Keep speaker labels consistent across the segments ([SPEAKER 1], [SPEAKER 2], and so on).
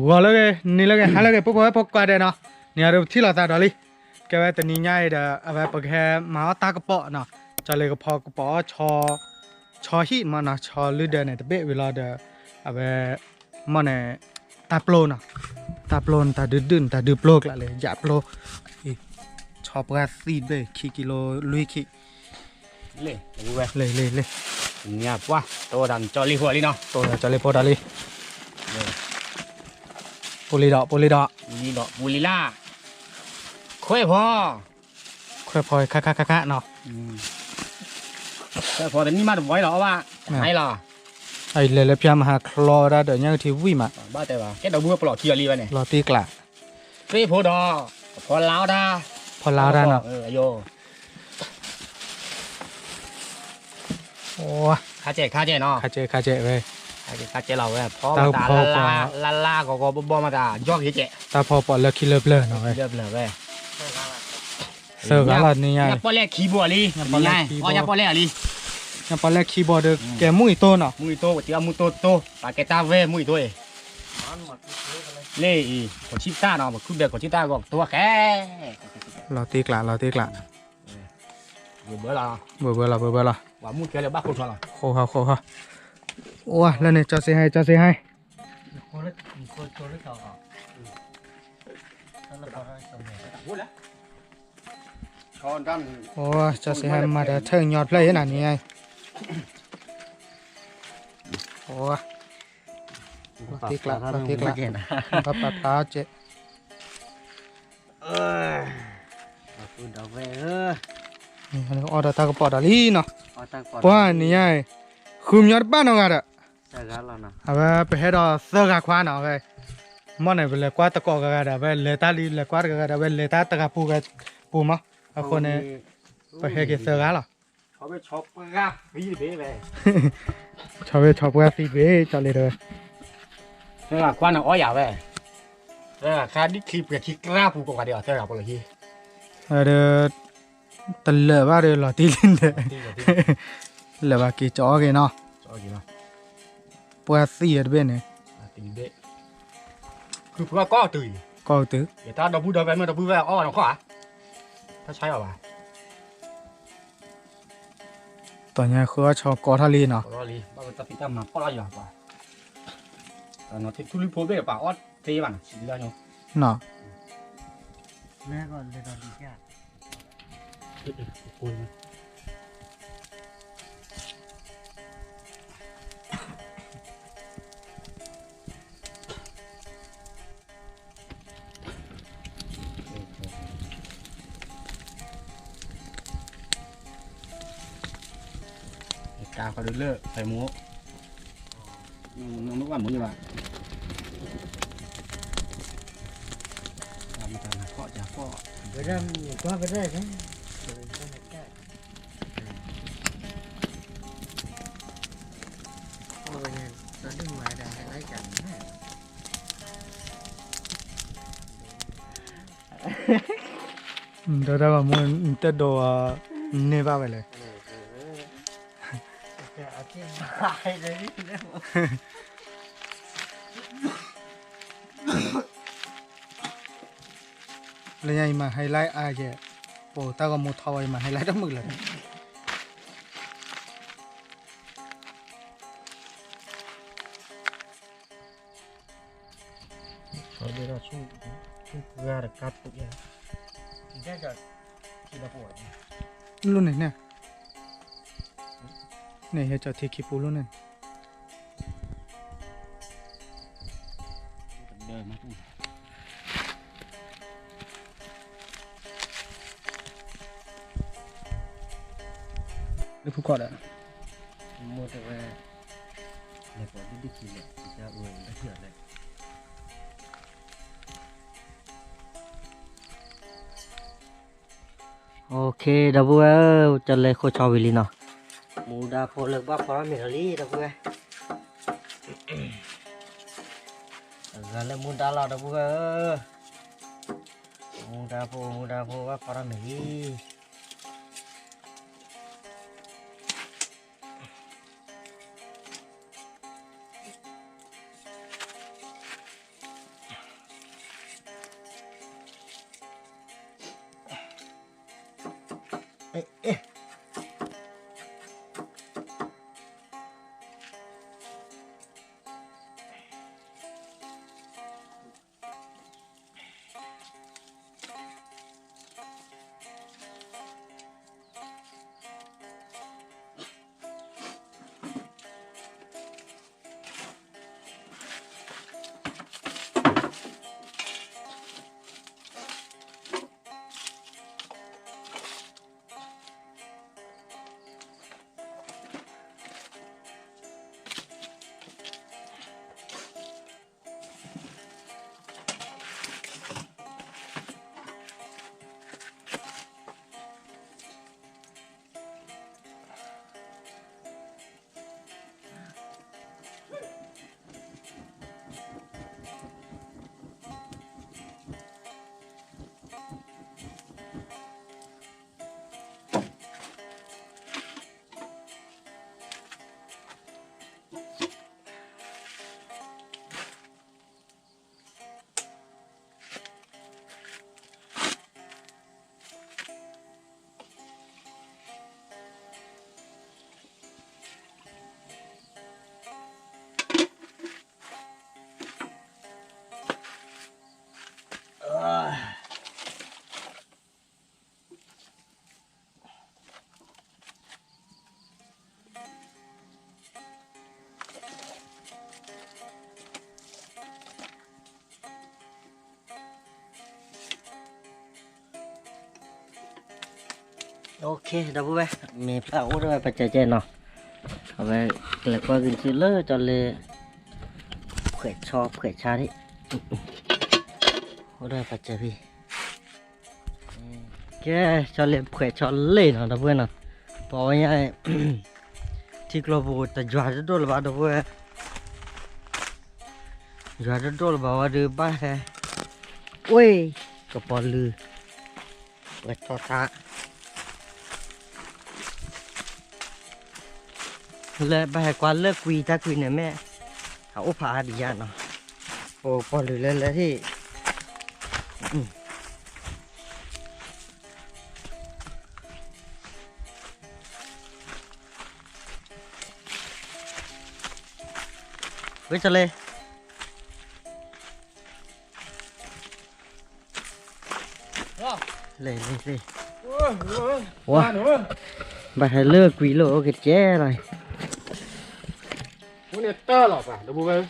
[SPEAKER 1] ว่าเลยนี่เลยหาเลยพวกพวกกวาดเนาะเนี่ยเราที่เราตาดอลลี่แกว่าแต่นี่ง่ายเด้อเอาไปปกแค่มาตากระเปาะเนาะจะเลยก็พอกระเปาะชอหิมันนะชอลือเดินเนี่ยแต่เบะเวลาเด้อเอาไปมันเนี่ยตาโปลเนาะตาโปลนตาดื้อตาดื้อโปลกละเลยอย่าโปลอีชอบกระสีเบะขี้กิโลลุยขี้
[SPEAKER 2] เล่ดูไป
[SPEAKER 1] เลย
[SPEAKER 2] เงียบว่ะโตดันจอลีหัวลีเนาะ
[SPEAKER 1] ตัวจะเลยพอดอลลี่ปุริดอก
[SPEAKER 2] ลีดอกบุลีล่าค่อยพอ
[SPEAKER 1] ค่อยพอยคะเนาะ
[SPEAKER 2] ค่อยพอแต่นี่มาดูไว้หรอว่าไหนหรอ
[SPEAKER 1] ไอ้เลยพยายามหาคลอได้เดี๋ยวนี้ที่วิ่งมา
[SPEAKER 2] บ้าแต่ว่าแค่ดอกบัวปลอกเทียรีวะเนี่ย
[SPEAKER 1] รอตีกละ
[SPEAKER 2] เฟยโพดอพอลาวดา
[SPEAKER 1] เนาะ
[SPEAKER 2] โย
[SPEAKER 1] โอ้
[SPEAKER 2] คาเจเนาะ
[SPEAKER 1] คาเจเว้ย
[SPEAKER 2] คาเจเราเว้ยพอมาตาลาก็บ่มาตายอกเจ
[SPEAKER 1] ตาพอปอดแล้วคิเลเบลเนาะเว้ย
[SPEAKER 2] เว้ย
[SPEAKER 1] เสิร์ฟกันแล้วนี่ไง
[SPEAKER 2] อย่าปอแรกคีย์บอร์ดลีนี่ไงอย่าปอแรกลี
[SPEAKER 1] อย่าปอแรกคีย์บอร์ดแกมุ้ยโตเนาะ
[SPEAKER 2] มุ้ยโตเตียมุ้ยโตปาเกต้าเว้ยมุ้ยโตเล่อีกดชิต้าเนาะแบบคือเด็กกดชิต้าก็ตัวแค่
[SPEAKER 1] เราตีกละ
[SPEAKER 2] เบื่อละว่ามุ้ยแค่เลยบ้าคนชอบละ
[SPEAKER 1] โคเขาโอ้แล้วเนี่ยจะเสียให้โอ้จะเสียให้มาแต่เทิงยอดเลยขนาดนี้ไงโอ้ตีกละครับปาเจ
[SPEAKER 2] คุณดอกเว้ย
[SPEAKER 1] นี่เขาเรียกออเดอร์ตากระป๋อดาลีเนาะว่านี่ไงคุมยอดบ้านเอาไงอ่ะเอาไปให้เราเสื้อกาควานเอาไปมันเนี่ยเป็นเลกว่าตะกอกกันไปเลต้าลีเลกว่ากันไปเลต้าตะกาปูมั้งเอาคนเนี่ยไปให้เกเสื้อกันหรอ
[SPEAKER 2] เขาไปช็อปกันพี่เบ้เลย
[SPEAKER 1] ชอบกันสิเบ้จอเลยเลย
[SPEAKER 2] เสื้อกาควานเอาอ้อยไปเสื้อกาคาดิคลิปกับคลิปกราปูกกันเดียวเสื้อกาปูเลยที่
[SPEAKER 1] เดี๋ยวตะเล่บ้าเดี๋ยวหล่อตีลินเด้อเล่บ้ากี่จ่อกันเนาะปวดเสียดเบ้เนี่ย
[SPEAKER 2] ตีเบ้คือพวกก็ตื่นเดี๋ยวถ้าเราพูดเดินไปเมื่อเราพูดว่าอ้อเราข้อถ้าใช้เอาไป
[SPEAKER 1] ตอนนี้คือชอบกอทะเลเนาะ
[SPEAKER 2] กอทะเลบ้านเราติดตามมาข้อละอย่างป่ะตอนนั้นที่ทุลิโพเบ้ป่ะอ้อเจ๊บ้านสิแล้วเนาะ
[SPEAKER 1] เนาะ
[SPEAKER 2] แม่ก่อนเลยตอนดีแค่โอ้ยกาเขาเลือกใส่หมูน้องนึกว่าหมูอยู่ป่ะมาทำข้อจากข้อไปได้ก็ไปได้ไหม
[SPEAKER 1] เดี๋ยวว่ามันจะโดนเนบ้าไปเลยเลยยังมาไฮไลท์อาเจโปตาก็มุดทอยมาไฮไลท์ทั้งหมดเลย
[SPEAKER 2] เขาเรียกว่าช่วงงานกัดปุ๊บเนี่ยแค่จะทีละปวด
[SPEAKER 1] รุ่นไหนเนี่ยเนี่ยจะทีคิปูรุ่นนั้น
[SPEAKER 2] เดินมา
[SPEAKER 1] หรือผู้ก่อดอ่ะ
[SPEAKER 2] โมเดลเนี่ยพอดิคิเนี่ยจะอวยได้เถื่อนเลยโอเคดับเบิลจะเลยโคชอวิลีเนาะมูดาโพเลิกบ้าพอร์มิลลี่ดับเบิลกันเลยมูดาเราดับเบิลมูดาโพบ้าพอร์มิลลี่
[SPEAKER 3] ok đâu bố bé mẹ phải uống rồi phải chạy chạy nó vậy là qua gần chữ lơ cho lê khỏe cha đấy uống rồi phải chạy đi cái cho lê khỏe cho lê nó đâu bố nào bỏ nhá thì lo bố ta dọa rất đôi là bao đâu bố dọa rất đôi là bao được ba hè ui cái bò lư và cho ta lệ bài qua lệ quỳ ta quỳ này mẹ hảo phá đi ra nó ồ còn lười lên lấy thì với cho lê lê wow bài hay lơ quỳ lộ cái ché này
[SPEAKER 2] muốn này tơ lọ phải đâu bố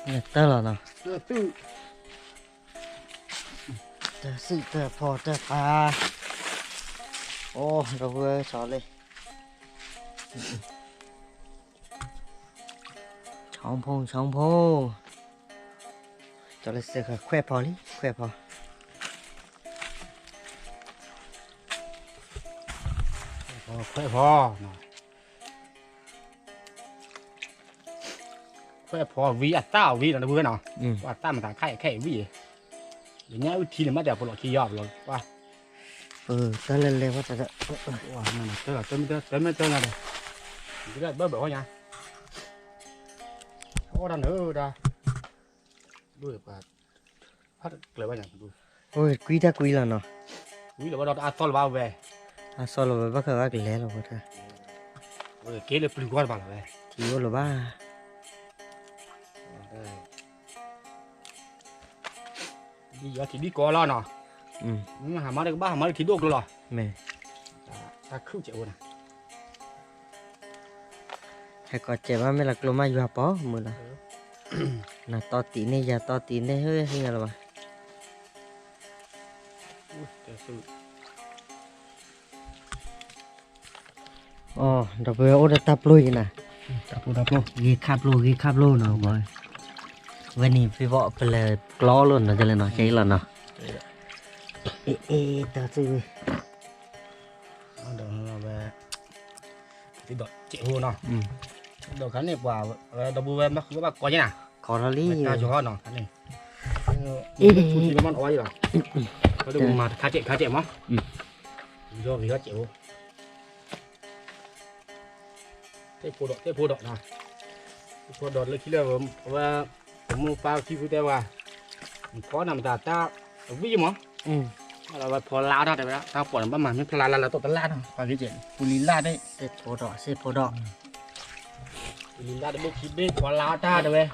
[SPEAKER 3] nè tơ là nào
[SPEAKER 2] tơ tư
[SPEAKER 3] tơ sự tơ phò tơ pha ô đâu vừa xỏ lên chóng phong cho lên sẽ khoe phò đi khoe phò
[SPEAKER 2] khoe phò khoe phò vì tao vì là đâu bố nàoว่าตามันตาไข่วิเดี๋ยวนี้วิธีเนี่ยมาแต่ปลอกขี้ยอบเลยว่า
[SPEAKER 3] tơ lên quá tơ
[SPEAKER 2] ว่านั่นเตอไม่เตออะไรจะได้เบอร์แบบว่าไงโอ้ดันดาดูแบบพัดเกลือว่าอย่างดู
[SPEAKER 3] ôi quý ta quý là nó
[SPEAKER 2] วิหรือว่าเราอัดซอลบ้าเว้ย
[SPEAKER 3] à sao rồi bác khởi cái lẽ là quá ta
[SPEAKER 2] เออเกลือปลุกว่าบ้าเว้ย
[SPEAKER 3] chỉ có là ba
[SPEAKER 2] ดีอย่าที่ดีก่อนแล้วเนาะมึงหามาได้ก็บ้าหามาได้ที่ดกเลยหรอ
[SPEAKER 3] mẹ
[SPEAKER 2] ถ้าขึ้นเจ้านะ
[SPEAKER 3] hay có trẻ ba mới là lô mai vừa bó mưa là là to tí này giờ to tí này hơi hay là bà
[SPEAKER 2] แต่ตื่น
[SPEAKER 3] ồ đập vừa ô đã tập lui nè
[SPEAKER 2] ดับลู
[SPEAKER 3] ghi khắp lô nào rồi bên này phải vợ phải là lo luôn nó cho nên nó cháy là nó ê tao chơi
[SPEAKER 2] เดี๋ยวเราไปที่ดอกเจ้าเนาะดอกขันเนี่ยว่าดับบูเว้ยมันคือว่าก่อนยังไง
[SPEAKER 3] có nó lý
[SPEAKER 2] ไม่
[SPEAKER 3] nhiều
[SPEAKER 2] ตาจ่อเนาะขันนี่พูดที่มันอ้อยหรอเขาดูมาขาเจ็บมั้งย่อวิขาเจ็บเทพูดอกนะพูดดอกเลยคิดว่าผมมูปลาคิดว่าแต่ว่าขอนำตาวิ่งมั้ง เราไปพอลาวได้ไปแล้วถ้าปวดประมาณไม่พลาดเราตัวตลาดความคิดเห็นปุริลาได้
[SPEAKER 3] เสพโพดอกเสพโพดอก
[SPEAKER 2] ปุริลาได้ไม่คิดไม่พอลาวได้ด้วย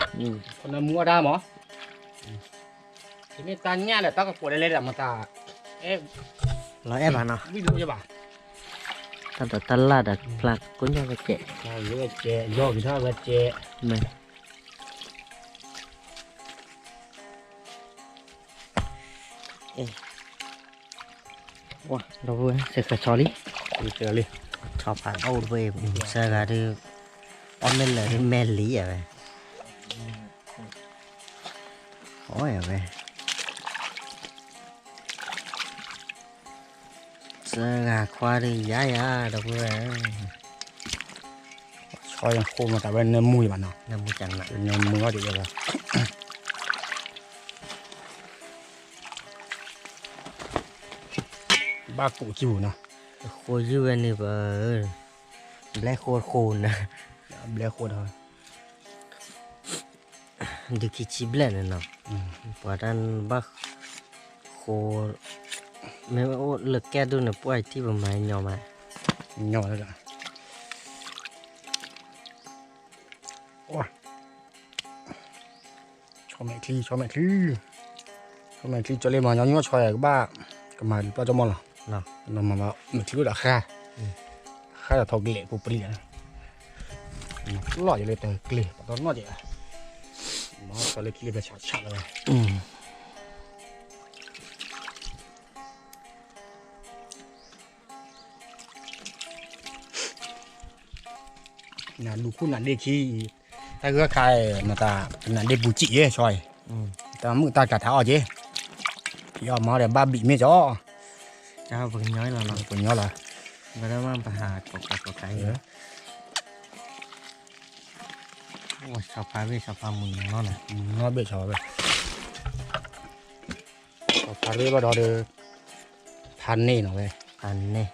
[SPEAKER 2] คนนั้นมัวได้หมอทีนี้ตาเนี่ยแหละต้องกับปวดเลยแหละมาตาเอ๊ะ
[SPEAKER 3] เราแอบมาเนาะ
[SPEAKER 2] ไม่รู้ใช่ป่ะ
[SPEAKER 3] ถ้าตลาดอะพลักกุ้งยังก็เจ๊
[SPEAKER 2] ใช่เยอะเจย่อกี่เท่ากับเจ
[SPEAKER 3] ไม่ว้าเราเว้ยเสกชอลี่
[SPEAKER 2] เจอเลย
[SPEAKER 3] ชอบผ่านเอาเว้ยเสกอะไรออมเมลเลยแมลี่อะเว้ยโอ้ยเว้ยเสกควาดียายาเราเว้ย
[SPEAKER 2] ชอยยังโคมาแต่เป็นเนื้อมุ้ยบ้านเนาะ
[SPEAKER 3] น้ำมูจันนะ
[SPEAKER 2] เนื้อมุ้ยก็ดีเลยบ้ากูคิวเนาะ
[SPEAKER 3] โคยูอันนี้เบอร์แบล็คโคตรคูนนะ
[SPEAKER 2] เบี้ยโคตรเลย
[SPEAKER 3] ดูคิดชิบเลยนะเนาะเพราะนั้นบักโคไม่ว่าโอ้เลิกแก้ดูนะป่วยที่ประมาณยอมมา
[SPEAKER 2] nhỏ rồi đó. Ôi. Cho mẹ thi cho lên mà nhỏ xoài các ba cái mà bao cho mòn là
[SPEAKER 3] เนาะ
[SPEAKER 2] mà mình thiếu đã kha kha là thầu lệ của pli này lọ vậy lên từ kli bắt nó vậy nó cho lên kli về chặt chặt rồi นะลูกคุณนั่นเด็กขี้ถ้าเกิดใครมาตานั่นเด็กบุจิเย่ช่วยแต่มือตากระถาอ๋อเจ้พี่เอามาเดี๋ยวบ้าบีไม่จ่อ
[SPEAKER 3] เจ้าเพิ่งย้อยเราเนาะ
[SPEAKER 2] คนเนาะล่ะ
[SPEAKER 3] มาได้มาประหารกไก่โอ้ชาวพายเวชาวพามุนเนาะนะ
[SPEAKER 2] nó bị chó vậy phá đi bắt đầu được than nè nó vậy
[SPEAKER 3] อันนี้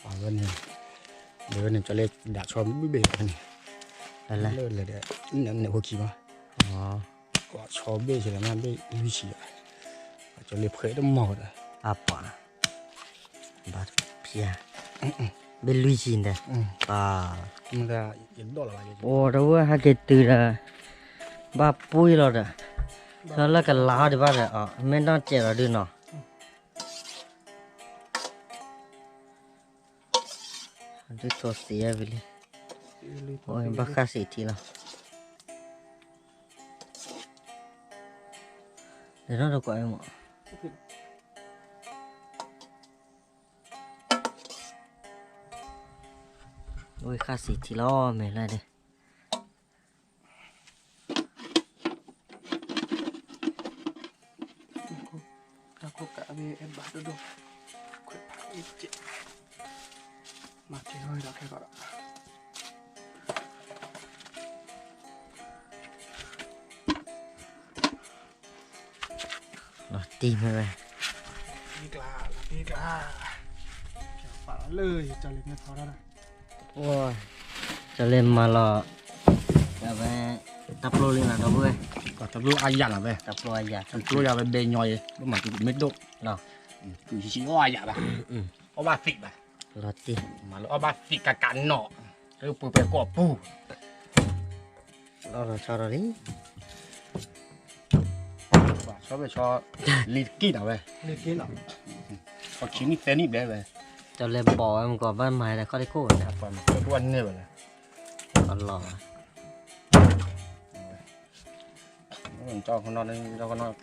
[SPEAKER 2] phá bên này đứa này cho lên đã cho bị bể này
[SPEAKER 3] อะไร
[SPEAKER 2] lên là để nhận nhận hồ kỳ mà
[SPEAKER 3] อ๋อ
[SPEAKER 2] có cho bể chỉ là mang bể duy trì cho lên khởi nó mỏ rồi
[SPEAKER 3] อาปะบาดเพียเป็นลุยจินเด้ป่า
[SPEAKER 2] มันจะยินดอลอะไร
[SPEAKER 3] โอ้เราว่าหากตื่นบ้าปุ้ยเราเด้อแล้วก็ลาดีบ้าเลยอ๋อไม่ต้องเจ็บเราดูเนาะดูตัวเสียไปเลยโอ้ยบ้าค่าสีทีละเดี๋ยวเราก็ไอ้หมอโอ้ยค่าสีทีละไม่ไรเด้
[SPEAKER 1] Aku cả về em bắt được quét phá ít chị mà chị hơi đó cái gọi
[SPEAKER 3] rồi tìm rồi
[SPEAKER 1] biết là phá lời cho lịch nghe tháo ra này
[SPEAKER 3] ôi cho lên mà lò giờ về tập lô lên là đâu vui
[SPEAKER 2] có tập lu ai dặn là về
[SPEAKER 3] tập lô giờ
[SPEAKER 2] tập lu giờ về bề nhoi lúc mà tụi mấy độ
[SPEAKER 3] nào
[SPEAKER 2] tụi chỉ có ai dặn bà có ba phịch bà
[SPEAKER 3] lò tìm
[SPEAKER 2] mà nó ba phịch cả cắn nọ rồi bự bề cọ pu
[SPEAKER 3] lò rồi cho rồi đi
[SPEAKER 2] cho về cho lít kít nào về
[SPEAKER 1] lịch kia lắm
[SPEAKER 2] có chín ít tên ít bé về
[SPEAKER 3] cho lên bò em có văn mày là có đi cô nè
[SPEAKER 2] còn cái quan này vậy
[SPEAKER 3] còn lò
[SPEAKER 2] mình cho con nó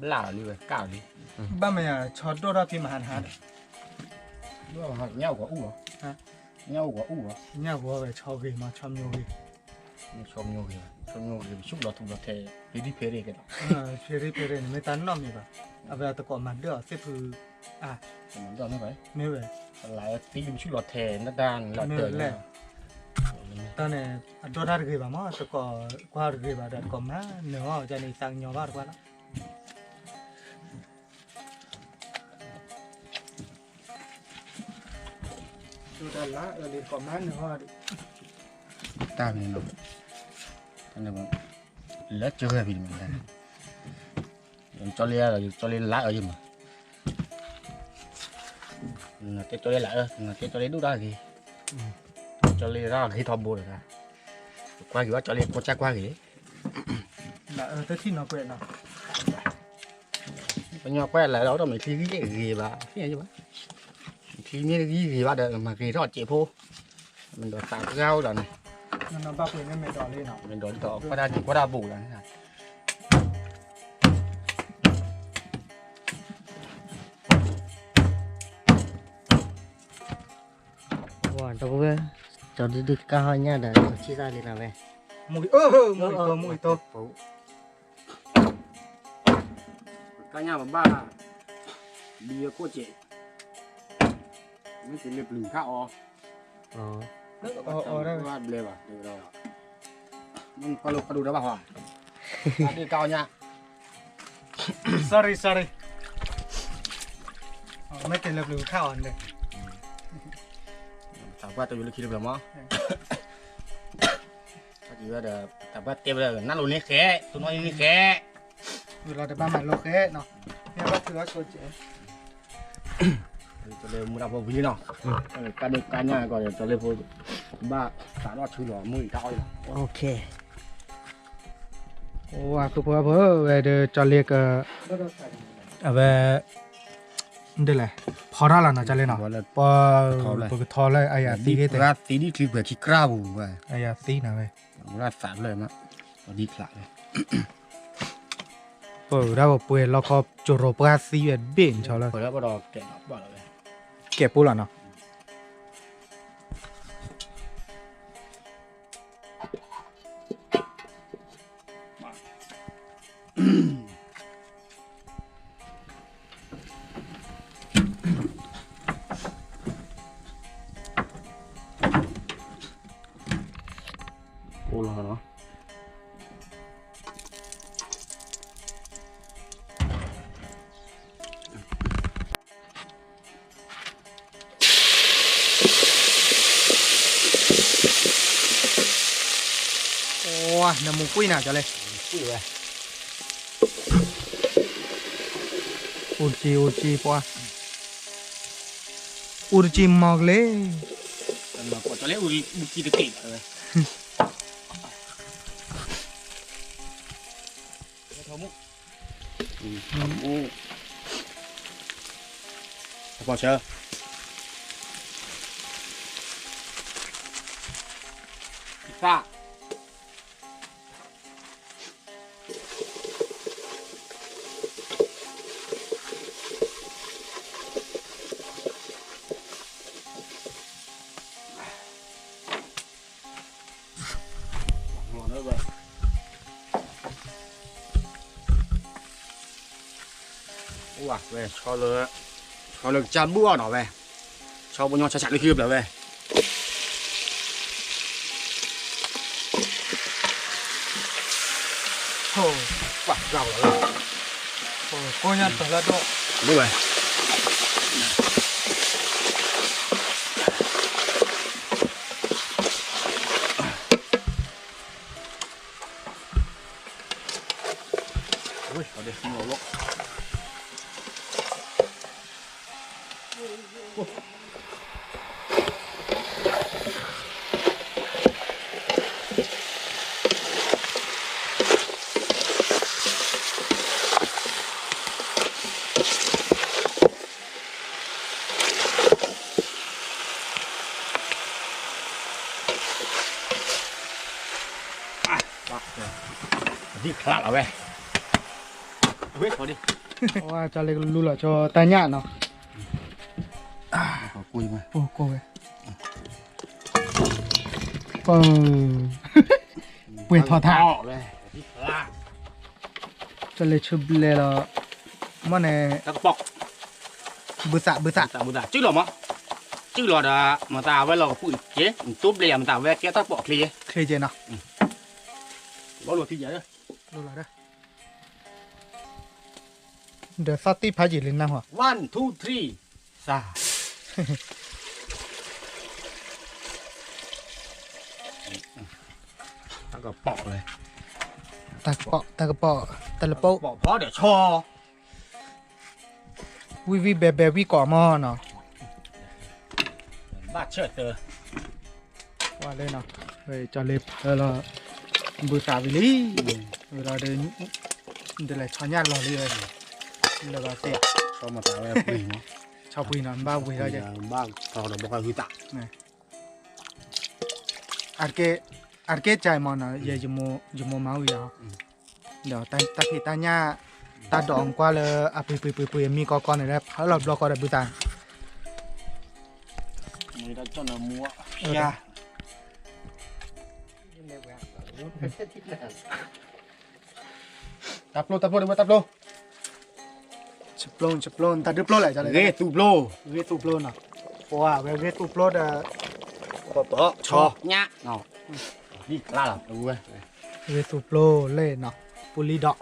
[SPEAKER 2] lả đi về cào đi
[SPEAKER 1] ba mày cho đô ra phim mà hàn hàn
[SPEAKER 2] đúng không nhau của u
[SPEAKER 1] hả
[SPEAKER 2] nhau của u
[SPEAKER 1] nhà của về cho gì mà cho nhiều gì
[SPEAKER 2] chôm nhau thì xúc lọt thùng lọt thề đi phê đi cái đó
[SPEAKER 1] phê này mới tán lắm nhỉ bà à về tao có mặt đỡ xếp hư à
[SPEAKER 2] mình đó như vậy
[SPEAKER 1] nếu vậy
[SPEAKER 2] lại tí xúc lọt thề nó đang lọt thề
[SPEAKER 1] ta này đô ra cái bà mà tao có qua cái bà đã có má nếu mà cho nên sang nhỏ bà qua đó đô ra lá rồi có má nữa
[SPEAKER 2] ta mình nó anh em lết chưa hề vì mình đây cho lên lá ở gì mà เตะจอยละเตะจอยดูได้กี่จอยra khi thò bùa rồi qua kiểu jolly có chắc qua gì
[SPEAKER 1] ละตัวที่นอเกวเนาะ
[SPEAKER 2] bây giờ quay lại đó đâu mình thi cái gì bà cái gì bà thi cái gì bà được mà kỳ đó chị phô mình đòi tạo rau rồi này
[SPEAKER 1] นั่นเราบ้าเปิดไม่ดอเลยเนาะ
[SPEAKER 2] mình đòi tỏ qua đa chỉ qua đa bù là này
[SPEAKER 3] ว้าวตัวเว้ยจอดดึกๆก็หอยเนี่ยเดี๋ยวชี้ได้เลยนะเว้ย
[SPEAKER 1] มุยมุยตัว
[SPEAKER 2] cả nhà ba bia cô chị mấy cái liệp lửng khạo
[SPEAKER 3] อ๋อ
[SPEAKER 1] ได้
[SPEAKER 2] qua bia à được rồi nhưng có đủ đó bà hòa đi cao nha
[SPEAKER 1] sorry ไม่เป็นระเบิดข้าวอันเดีย
[SPEAKER 2] tập qua tôi khi được làm á có gì đó được tập qua tiếp được nát luôn nít khé tôi nói nít khé
[SPEAKER 1] เราจะบ้ามันโลเคเนาะเนี่ยก็คือว่าโชว์เจ๋
[SPEAKER 2] cho lên mua đào vào ví nào cá nhà gọi là cho lên vô ba cả nó chui lò mùi cao rồi
[SPEAKER 3] โอเค
[SPEAKER 1] โอ้ว่าคือเพราะว่าเวลาจะเรียกเวนี่แหละพอได้แล้วนะจะเล่นเนาะพอทอเลยไอ้ยาตีได้แต่
[SPEAKER 2] ra tí đi clip về khi cra bù vậy
[SPEAKER 1] ไอ้ยาตีนะเว้ย
[SPEAKER 2] ra phản lời mà đi lại này
[SPEAKER 1] เปิดได้บอกเปิดแล้วก็จุดปลาซีเบ็ดเฉาเลย
[SPEAKER 2] rồi đó bắt đầu kẹt nó bỏ lại
[SPEAKER 1] เก็บปุ๊บแล้วเนาะ
[SPEAKER 2] ô là nó
[SPEAKER 1] โอ้น้ำมูกุ้ยน่ะจะเลย
[SPEAKER 2] chui về
[SPEAKER 1] อุจีปะอุจีมอกเลย
[SPEAKER 2] mà có cho lấy u chi được kịp rồi thơm múc bỏ chưa xa ngon nữa rồi ủa về cho lực chăn búa nó về cho bọn nhau chặt được kia về
[SPEAKER 1] โอ้
[SPEAKER 2] quả rau rồi
[SPEAKER 1] โหกุ้ยน่ะตัวละโด
[SPEAKER 2] đúng rồi ui ở đây không ngồi luôn đi khá là về biết thôi đi
[SPEAKER 1] ว่าจะเลยรู้ละจะตาหยาเนาะ
[SPEAKER 2] có cùi mà
[SPEAKER 1] โอ้โกเว้ยเปิดทอท่า
[SPEAKER 2] về đi khá
[SPEAKER 1] จะเลยชุบเลยละมันเนี่ย
[SPEAKER 2] ta có bọc
[SPEAKER 1] บุษะ
[SPEAKER 2] ta muốn chứ lò đã mà ta với lò phụ chế tốt lẹ mà ta với cái ta bọc kia
[SPEAKER 1] เคยเจนเนาะ
[SPEAKER 2] bỏ luôn thì vậy đó
[SPEAKER 1] รู้ละเด้อเดี๋ยวซอตตี้พาจิลินนะหัว
[SPEAKER 2] one two three sa ta có bọc rồi
[SPEAKER 1] ตากระเปาะตะละโปะ
[SPEAKER 2] bọc phó để cho
[SPEAKER 1] วิแบบวิก่อหม้อเนาะ
[SPEAKER 2] บ้าเชิดเตอ
[SPEAKER 1] ว่าเลยเนาะเฮ้ยจะเล็บแล้วบูสาวิลี่เวลาเดินเดี๋ยวเลยช้อนยาหล่อเลยแล้วก็เสีย
[SPEAKER 2] ชอบมาตาไว้ปุยเนาะ
[SPEAKER 1] ชาวปุยนอนบ้าปุยเราจะ
[SPEAKER 2] บ้างตอนเราบอกว่าคือตะ
[SPEAKER 1] อาร์เกใจมันนะเยจมูมาวิอ่ะเดี๋ยวตาพี่ตาญาตาดองกว่าเลยอ่ะปุยมีก้อนๆเลยเขาหลบก็ได้บูตา
[SPEAKER 2] มือเราจ้องมัวยาตับโลได้ไหมตับโล
[SPEAKER 1] ชับลงตาดึบโลเลยจะเลย
[SPEAKER 2] เรตูโล
[SPEAKER 1] เวตูโลน่ะเพราะว่าเวตูโลเด้อ
[SPEAKER 2] ปอชอเนาะเนาะนี่ล่าหรอดูเว้ย
[SPEAKER 1] เวตูโลเล่เนาะปุลีดอก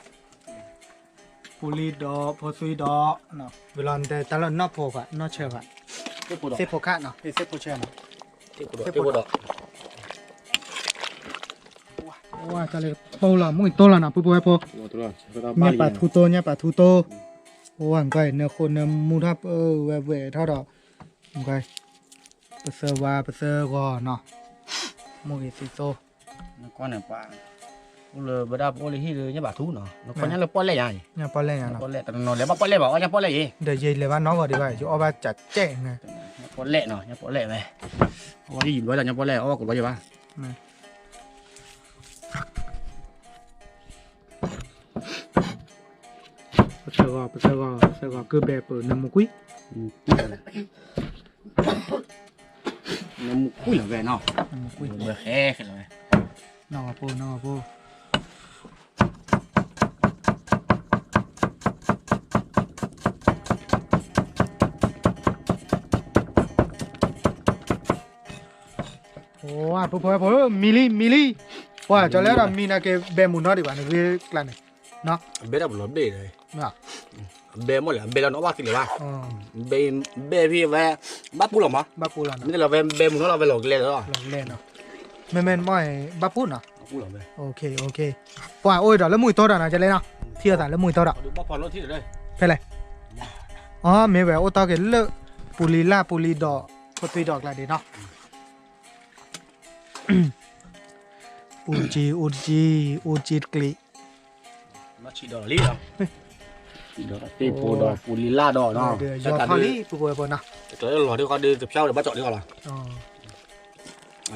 [SPEAKER 1] พอซุยดอกเนาะเวลาแต่ละนอกพอกะนอกเชื่อกะ
[SPEAKER 2] เต็มปูดอก
[SPEAKER 1] เซโพกะเนาะเซโพเชื่อเนาะ
[SPEAKER 2] เต็มปูดอก
[SPEAKER 1] ว่าจะเลยโตละมุ่งโตละนะปุ๊บปุ๊บปุ๊บเนี่ยปลาทูโตโอ้ยก็เนี่ยคนเนี่ยมูทับเว่เท่าดอกก็เปเซอร์ว่าเปเซอร์ก็เนาะมุ่งสิโต
[SPEAKER 2] nó con này quả là bữa đó bố lấy hi rồi nhá bà thú nó con nhá là bó lẹ nhỉ
[SPEAKER 1] เนี่ยปอเล่นเนาะ
[SPEAKER 2] bó lẹ nó lấy bó lẹ bảo nhá bó lẹ gì
[SPEAKER 1] เดี๋ยวเย็นเลยว่าน้องก็ดีว่าจะเอาไปจัดแจ้งไง
[SPEAKER 2] bó lẹ nó nhá bó lẹ về bó gì bữa là nhá bó lẹ ó của bó gì ba
[SPEAKER 1] เปเซอร์ก็คือแบบน้ำมุกุ้ย
[SPEAKER 2] nó cúi là về nó
[SPEAKER 1] น้ำมุกุ้ย
[SPEAKER 2] về khe khe rồi
[SPEAKER 1] น้องปูโอ้ว่าปุ๊บมิลลี่ว่าจะแล้วมีนะแกเบมุนนอดีกว่านะคือกลั่นเนาะ
[SPEAKER 2] bé là một bể rồi
[SPEAKER 1] เนาะ
[SPEAKER 2] bé một là bé là nó ba cái là
[SPEAKER 1] อ๋อ
[SPEAKER 2] bé phía về bắt bù lỏng mà
[SPEAKER 1] บาปูล่ะเนาะ
[SPEAKER 2] nên là về bé một nó là về lỏng lên rồi
[SPEAKER 1] เล่นเนาะแม่นๆไม่บาปูเนาะ
[SPEAKER 2] bù lỏng về
[SPEAKER 1] โอเคว่าโอ้ยดอกแล้วมุยโตดนะจะเลยเนาะเที่ยวแต่แล้วมุยโตด
[SPEAKER 2] được bóc vào nó thịt ở đây
[SPEAKER 1] เป็นไรอ๋อเมแววโอตอเกเลปูลีดอกพอตุยดอกละเดเนาะอูจีกลี
[SPEAKER 2] nó chỉ đỏ lít không đỏ tê bù đỏ bù lì la đỏ nó
[SPEAKER 1] เดี๋ยวยอทอลี่ปุ๊บเนาะ
[SPEAKER 2] tới lò đi con đi tập sau để bắt chọn đi con là
[SPEAKER 1] อ๋อ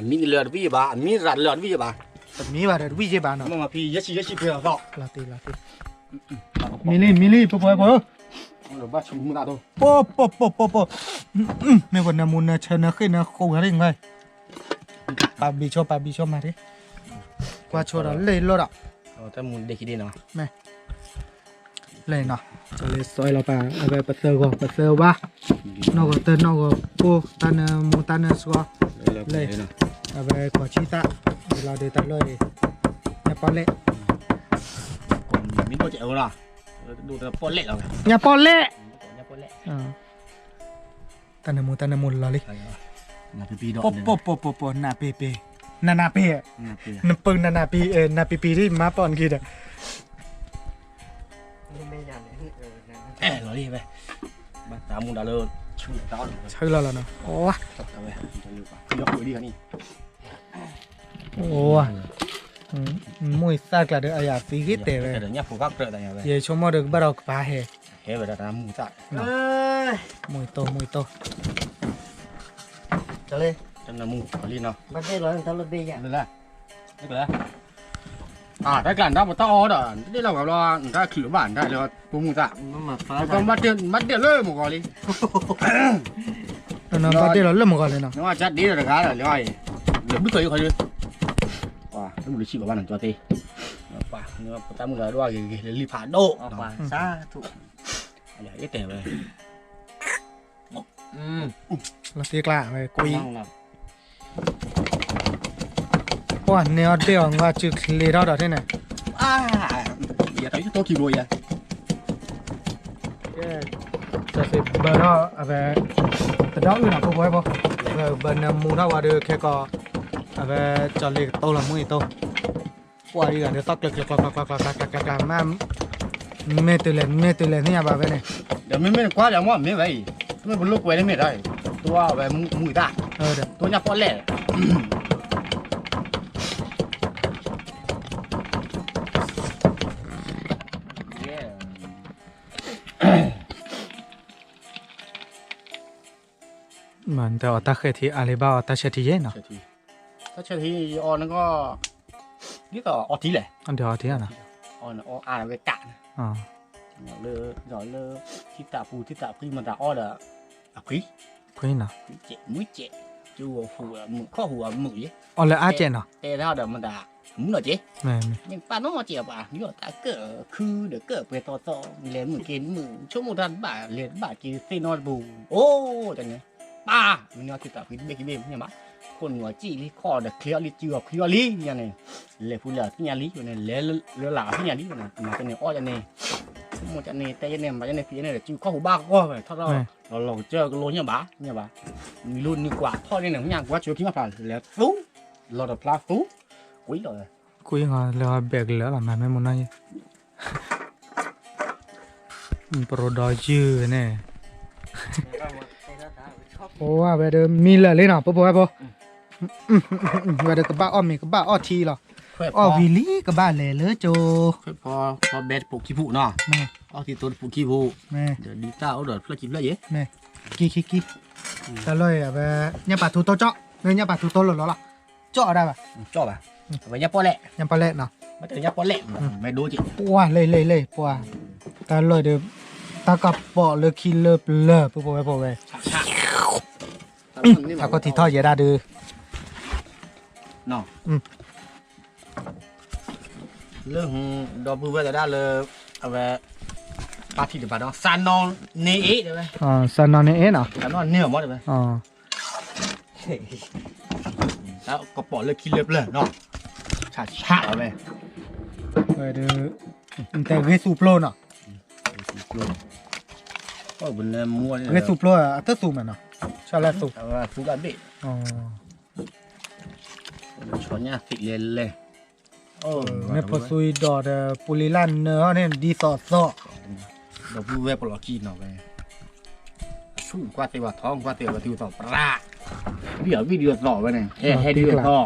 [SPEAKER 2] mi lừa vi bà mi rạt lừa vi bà
[SPEAKER 1] แต่มีว่าเดี๋ยววิจิบาเนาะ
[SPEAKER 2] mà phi nhất chi phi là dọ
[SPEAKER 1] ลาตีมิลี่ปุ๊บ
[SPEAKER 2] rồi bắt chúng ta thôi
[SPEAKER 1] ปุ๊บไม่วันน้ำมูลเชิญนะขึ้นนะโค้งอะไรไงปาบิโชมาดิกว่าโชว์เลยรถอ่ะ
[SPEAKER 2] rồi ta muốn để cái đi nào
[SPEAKER 1] เลยเนาะจะเลยซอยเราไปเอาไปเปิดเซอร์ว่านอกก็กูตันมูตันสัว
[SPEAKER 2] đây là
[SPEAKER 1] เอาไปขอชีตะเราเดินตัดเลยอย่าป้อนเละ
[SPEAKER 2] còn miếng bò chẹo là đủ là bò lẹ rồi
[SPEAKER 1] อย่าป้อนเละ
[SPEAKER 2] nhà bò lẹ
[SPEAKER 1] ตันมูลเลย
[SPEAKER 2] nhà phi đỏ
[SPEAKER 1] ปนาเปนาเป
[SPEAKER 2] nhà phi
[SPEAKER 1] นปึงนาปีนาปีที่มาป้อนกินอ่ะ
[SPEAKER 2] rồi đi về bà ta muốn đã lơ chú tao
[SPEAKER 1] ใช่แล้วเนาะโอ้
[SPEAKER 2] thật tao về nhóc đuổi đi hả nhỉ
[SPEAKER 1] โอ้มุ้ยซากละเด้ออยากฟีกิเตะเว้ย
[SPEAKER 2] để nhóc phụ gác trợ tại nhà về
[SPEAKER 1] เย่ชมมาดึกบ่ดอกปลาเฮ
[SPEAKER 2] thế về đã muốn tại
[SPEAKER 1] มุ้ยโต
[SPEAKER 3] cho lên
[SPEAKER 2] cho nên muốn đi nào
[SPEAKER 3] bắt đây rồi tao lên bây giờ
[SPEAKER 2] lên đây đây là à đây cản ra một to đó đây là lo người ta khử bản đây là bông mù tạ
[SPEAKER 3] nó mà phá
[SPEAKER 2] còn bắt điện lên một gọi đi
[SPEAKER 1] ตอนนั้นปาเดี๋ยวเราเริ่มมาก่อนเลยเนาะ
[SPEAKER 2] nếu mà chặt đi rồi cá rồi rồi để bứt tới khỏi đi wow cái một chịu của bạn làm cho tê wow nhưng mà ta muốn là đua cái li phá độ
[SPEAKER 3] ở ngoài xa thụ
[SPEAKER 2] để ít tiền về
[SPEAKER 1] เราตีกล้าไปกุย
[SPEAKER 3] ngon lắm
[SPEAKER 1] ว่าเนื้อเดียวว่าจึกเลยเราดอกที่ไหน
[SPEAKER 2] à giờ thấy tôi kịp rồi à
[SPEAKER 1] จะสิเบอร์เราเอาไปแต่ดอกอื่นอ่ะพวกไว้ป่ะเบอร์น้ำมูถ้าว่าเดือแค่ก็เอาไปจอดเล็กโตละมุ้ยโตว่าอีกอ่ะเดี๋ยวซักเล็กมาเมตุเลนนี่อ่ะบ้าไปเนี่ย
[SPEAKER 2] để mấy quá là món mấy vậy mấy một lúc quay đến mấy đây ตัวแบบมือตา
[SPEAKER 1] เด้อ
[SPEAKER 2] ตัวเนี้ยป้อนแหล่
[SPEAKER 1] มันแต่ว่าตาเคยที่อาลีบาตาเชที่เย็นเนาะ
[SPEAKER 2] เฉยทีถ้าเฉยทีออนนั่นก็นี่ต่อออทีแหละ
[SPEAKER 1] อันเดียวที่นะ
[SPEAKER 2] ออนอ่านไปกะ
[SPEAKER 1] อ๋อ
[SPEAKER 2] เลยที่ตาปูที่ตาพี่มันตาออดอะพี่
[SPEAKER 1] คุยนะ
[SPEAKER 2] เจ็บมือเจ็บจูหัวมือข้อหัวมือ
[SPEAKER 1] อ๋อเลยอาเจนเนาะ
[SPEAKER 2] แต่ถ้าเดี๋ยวมันตามือหน่อยเจ๊
[SPEAKER 1] แม่
[SPEAKER 2] ยังป้าน้องเจ็บอ่ะนี่ตาเกิดคือเดี๋ยวเกิดไปต่อเลี้ยงมือกินมือชั่วโมงทันบ่าเลี้ยงบ่ากินเส้นนอนบูโอ้จังไงป้ามันเนี่ยที่ตาพี่เด็กกินเบี้ยเนี่ยมั้ยคนหัวจี้ลิคอเด็กเคลียร์ลิจือเคลียร์ลิอย่างนี้เลยพูดเลยที่ยาลิอยู่เนี่ยเลยหลาที่ยาลิอยู่เนี่ยมาจังไงอ้อจังไงหมดจังไงแต่ยังเนี่ยมาจังไงพี่เนี่ยจือข้อหูบ้าก็เท่าเราเจอก็โลเนี่ยบ้ามีรุ่นนี่กว่าท่อเนี่ยเนี่ยอย่างกว่าช่วยคิดมาผ่านแล้วฟุ้งเราจะพลาดฟุ้งกุ้ยเลย
[SPEAKER 1] คุยงาเลยเบกแล้วล่ะแม่มุนายโปรดอยจื้อเนี่ยโอ้ว่าไปเดิมมีเลยเนาะปุ๊บไปปุ๊บไปเดิมกับบ้าอ้อมีกับบ้าอ้อทีหรออ้อวิลลี่กับบ้าเลยโจ
[SPEAKER 2] พอเบสปลูกขี้ผุเนาะ
[SPEAKER 1] แม่
[SPEAKER 2] เอาที่ต้นปลูกขี้ผุ
[SPEAKER 1] แม่
[SPEAKER 2] เดี๋ยวดีต้าเอาเดี๋ยวพลาดกินเลยเยอะ
[SPEAKER 1] แม่กี่ตะลอยอ่ะไปเนี่ยปลาทูโตเจาะเนี่ยปลาทูโตหล่อล่ะเจาะได้ป่ะ
[SPEAKER 2] ชอบอ่ะไปยับปอแหละ
[SPEAKER 1] ยังปลาเล็ดเนาะ
[SPEAKER 2] ไม่ต้องยับปอแหละไม่ดูจิ
[SPEAKER 1] ปัวเลยปัวตะลอยเดิมตะกับปอเลยคิเลปุ๊บไป
[SPEAKER 2] ฉะ
[SPEAKER 1] ถ้าก็ที่ทอดเยอะได้ดื้อ
[SPEAKER 2] เนาะเรื่องดอกบัวจะได้เลยเอาไปปาที่เดี๋ยวปาเนาะซานนอนเนเอะเดี๋ยวไป
[SPEAKER 1] อ๋อซันนอนเองเนาะ
[SPEAKER 2] ซานนอนเนื้อหมดเดี๋ยวไป
[SPEAKER 1] อ๋อ
[SPEAKER 2] แล้วก็ปอเลยคิดเล็บเลยเนาะฉะเอาไป
[SPEAKER 1] ไปดื้อแต่เวสูโปรเนาะ
[SPEAKER 2] ก็บนเนื้อม้วน
[SPEAKER 1] เวสูโปรอ่ะถ้าสูมันเนาะชาลาสู
[SPEAKER 2] เอาไปฟูกันดิ
[SPEAKER 1] อ๋อ
[SPEAKER 2] ช้อนเนี่ยสิเลยโอ้
[SPEAKER 1] เนี่ยพอซุยดอดปุลิลันเนื้อเนี่ยดีสอด
[SPEAKER 2] ดอกบัวปลอกขี้เนาะไปสู้กว่าเตวท้องกว่าเตวติวต่อปลาเดี๋ยววิดีโอต่อไปเนี่ยให้ดีต่อ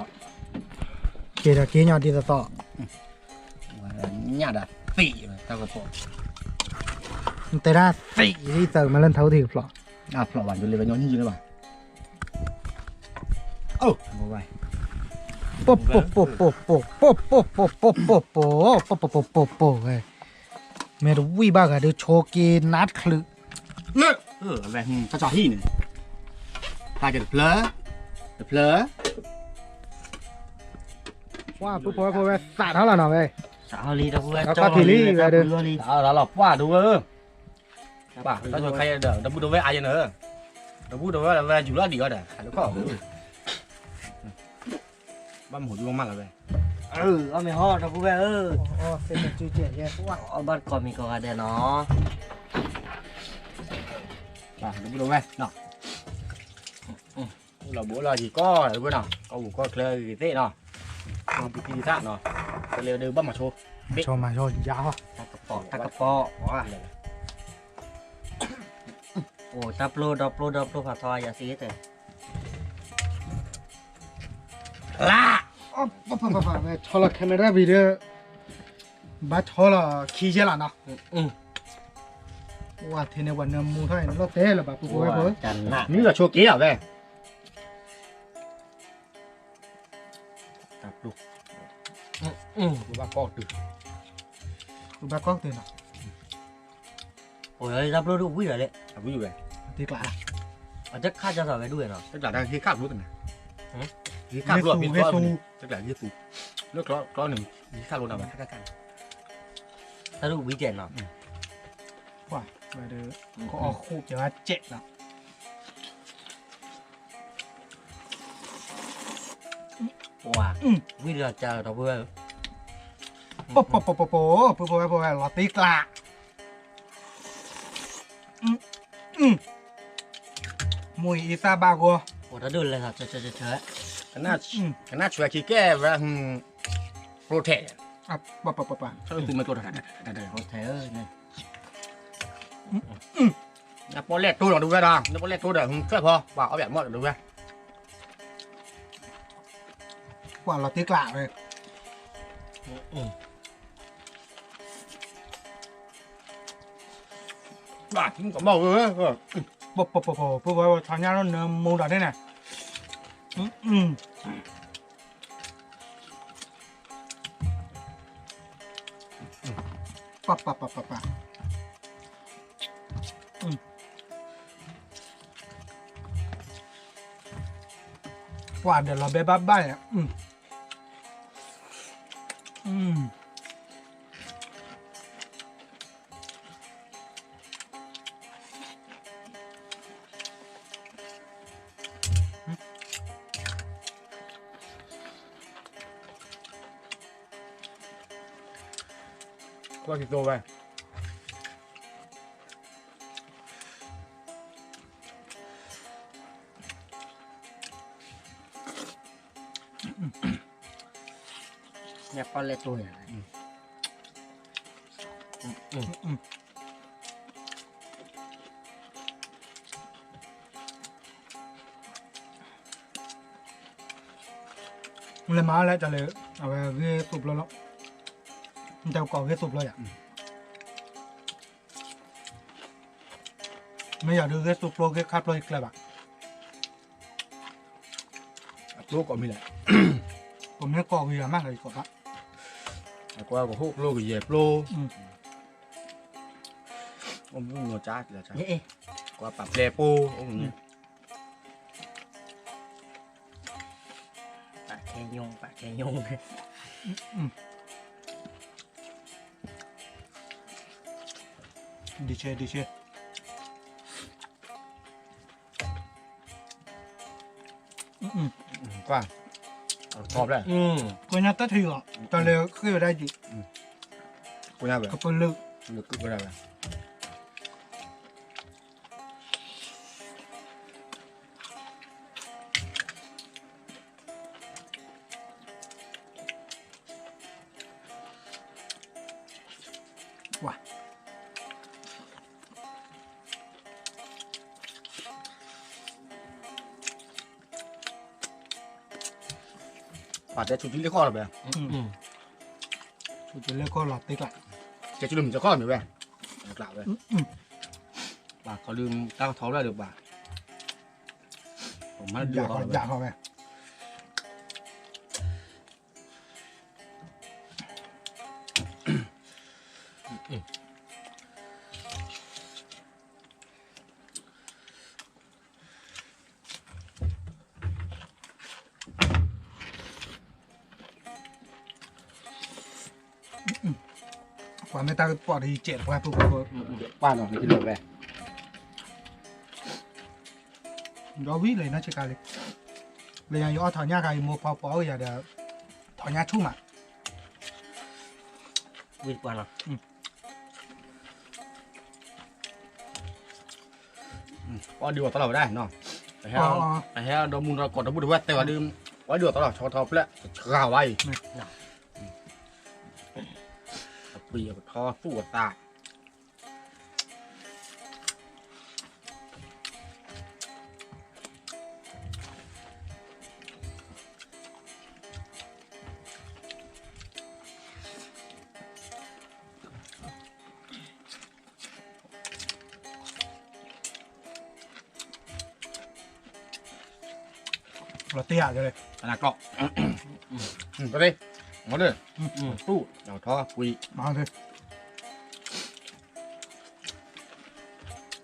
[SPEAKER 1] เกดเกยอดีสอด
[SPEAKER 2] เนี่ยดะสี่ตะกพอ
[SPEAKER 1] แต่ได้สิที่เติมมาเล่นเท่าที่พลอ
[SPEAKER 2] พลอวันอยู่เลยไปย้อนยี่เลยป่ะโอ้มาไว้
[SPEAKER 1] ปุ๊บเฮ้ยเมรูวีบ้ากะเดี๋ยวโชเกนัดคลึ
[SPEAKER 2] เลิกอะไรถ้าจอที่เนี่ยตาจะเพลอเพลอ
[SPEAKER 1] ว่าปุ๊บสาดเท่าไหร่เนาะเว้ย
[SPEAKER 3] สาวลีดอกบัว
[SPEAKER 1] แล้วก็ทีลี่ไปเด้อ
[SPEAKER 2] เราหลอกว่าดูป่ะถ้าจะใครเดี๋ยวพูดดูไว้อะไรเนอะเดี๋ยวพูดดูว่าเราอยู่รอดดีก็ได้แล้วก็บ้านหมูยุ่งมากเลย
[SPEAKER 3] เอาไม่ฮอดดอกบัว
[SPEAKER 1] อ๋อเส้นจุ๊เจี๊ยว่า
[SPEAKER 3] เอาบ้านก่อนมีก่อนเด้เนาะ
[SPEAKER 2] ป่ะเดี๋ยวพูดดูไว้เนาะเราบัวเราchỉ có rồi นาะcó buộc có clear thếเนาะkhông bị gì khácเนาะก็เลยเดินบ้านมาโชว์
[SPEAKER 1] โชว์ยาว
[SPEAKER 3] ตะกระปอว่าโอ้ดับโลผัดทอยอย่าซีเถอะ
[SPEAKER 2] ล่า
[SPEAKER 1] อ๋อป่ะชอลแคมเมราวิดีโอบัดชอลขี้เจล่ะเนาะว่าเทนวันนึงมูเท่าไหร่รถเต้หรอป่ะปุ๊บ
[SPEAKER 3] จันนะ
[SPEAKER 2] นี่làโชว์กี้อ่ะเว้ย
[SPEAKER 3] ตับลูก
[SPEAKER 2] ดูบ้าก็ตื่น
[SPEAKER 1] กูบ้าก็ตื่นเนาะ
[SPEAKER 3] โอ้ยดับโลดูวิ่งเลย
[SPEAKER 2] à ví dụ vậy
[SPEAKER 1] ตีกลา
[SPEAKER 3] เอาจะฆ่าจะสอบไปด้วยเนาะ
[SPEAKER 2] tức là đang khi khác luôn này khi khác luôn biết có tức là như tù nước có này khi khác luôn nào mà khác
[SPEAKER 3] ถ้าดูวิเจนเนาะ
[SPEAKER 1] ว่าไปเด้อก็ออกคู่จะว่าเจ็ดเนาะ
[SPEAKER 3] ว้าวิ่งเราเจอดอกบัว
[SPEAKER 1] ปุ๊บลอตีกลามุยอีซาบาโก
[SPEAKER 3] โอ้ถ้าดูเลยครับเฉย
[SPEAKER 2] cái nát chuột khi cái và protect
[SPEAKER 1] อ่ะป่ะ
[SPEAKER 2] cho tụi mình tôi đặt
[SPEAKER 3] โอเคเนี่ย
[SPEAKER 2] nhà บอลเล็ดตัวหน่อยดูไปดังนักบอลเล็ดตัวเดี๋ยวแค่พอว่าเอาแบบหมดดูไป
[SPEAKER 1] กว่าเราตีกลาเลย
[SPEAKER 2] บ้าทิ้งกับเมาเลย
[SPEAKER 1] ปบพวกว่าทางยาเราเนื้อมูดได้ไงปะกว่าเดี๋ยวเราไปบ้าบ้านอ่ะ
[SPEAKER 2] ก็ติดตัวไป
[SPEAKER 3] เนี่ยป้อนเลยตัวอย่าง
[SPEAKER 1] มันเลยมาแล้วจะเลยเอาไปเรียสุบแล้วมันจะก่อเรียสุบเลยอ่ะไม่อยากดูเรียสุบโลเรียคัดเลยกลับอ่ะ
[SPEAKER 2] ลูกก็มีแหละ
[SPEAKER 1] ผมเนี่ยก่อเรียมากเลยก่อนละ
[SPEAKER 2] กว่าพวกโลกเหยียบโลผมต้องงัวจ้าเลยจ้ากว่าปรับแปรโปโอ้โห
[SPEAKER 3] ปะแค่ยงปะแค่ยง
[SPEAKER 1] ดีเช
[SPEAKER 2] กว่าชอบเลย
[SPEAKER 1] ก็น่าตัดทีอ่ะตอนเลยคือได้จี
[SPEAKER 2] กูน่าแบบ
[SPEAKER 1] ก็เป็นลึก
[SPEAKER 2] ลึกก็ได้แบบ
[SPEAKER 1] ว่ะ
[SPEAKER 2] ปัดแต่ชุดที่เรียกข้อหรอแบบ
[SPEAKER 1] สุดจะเรียกก็หลับตีกละ
[SPEAKER 2] จะจุดหนึ่งจะข้อหรือแบบกล่าวเลยป่าเขาลืมตั้งท้องได้หรือเปล่าผมมัน
[SPEAKER 1] อ
[SPEAKER 2] ดู
[SPEAKER 1] ยาก
[SPEAKER 2] เขา
[SPEAKER 1] อยากเขาไปกว่าไม่ตาปอดที่เจ็ดกว่าปุ๊บ
[SPEAKER 2] ป้าหน่อยนี่คือเดือดแบบ
[SPEAKER 1] เราวิ่งเลยนะเชกาเลยเลยยังเอาถอนยาไก่โมพออย่าเดี๋ยวถอนยาชุ่มอ่ะ
[SPEAKER 3] วิ่งกว่าเนาะ
[SPEAKER 2] ป้าดีกว่าตลอดได้เนาะแต่ให้เรามูลเรากดเราพูดว่าแต่ว่าดื่มว่าดีกว่าตลอดชอทอปแล้วข้าวไว้เปรียบทอสู้ตา
[SPEAKER 1] เราเตี้ยเลย
[SPEAKER 2] ขนาดเกาะไปเลยมาเลยสู้เราทอคุย
[SPEAKER 1] มาเลย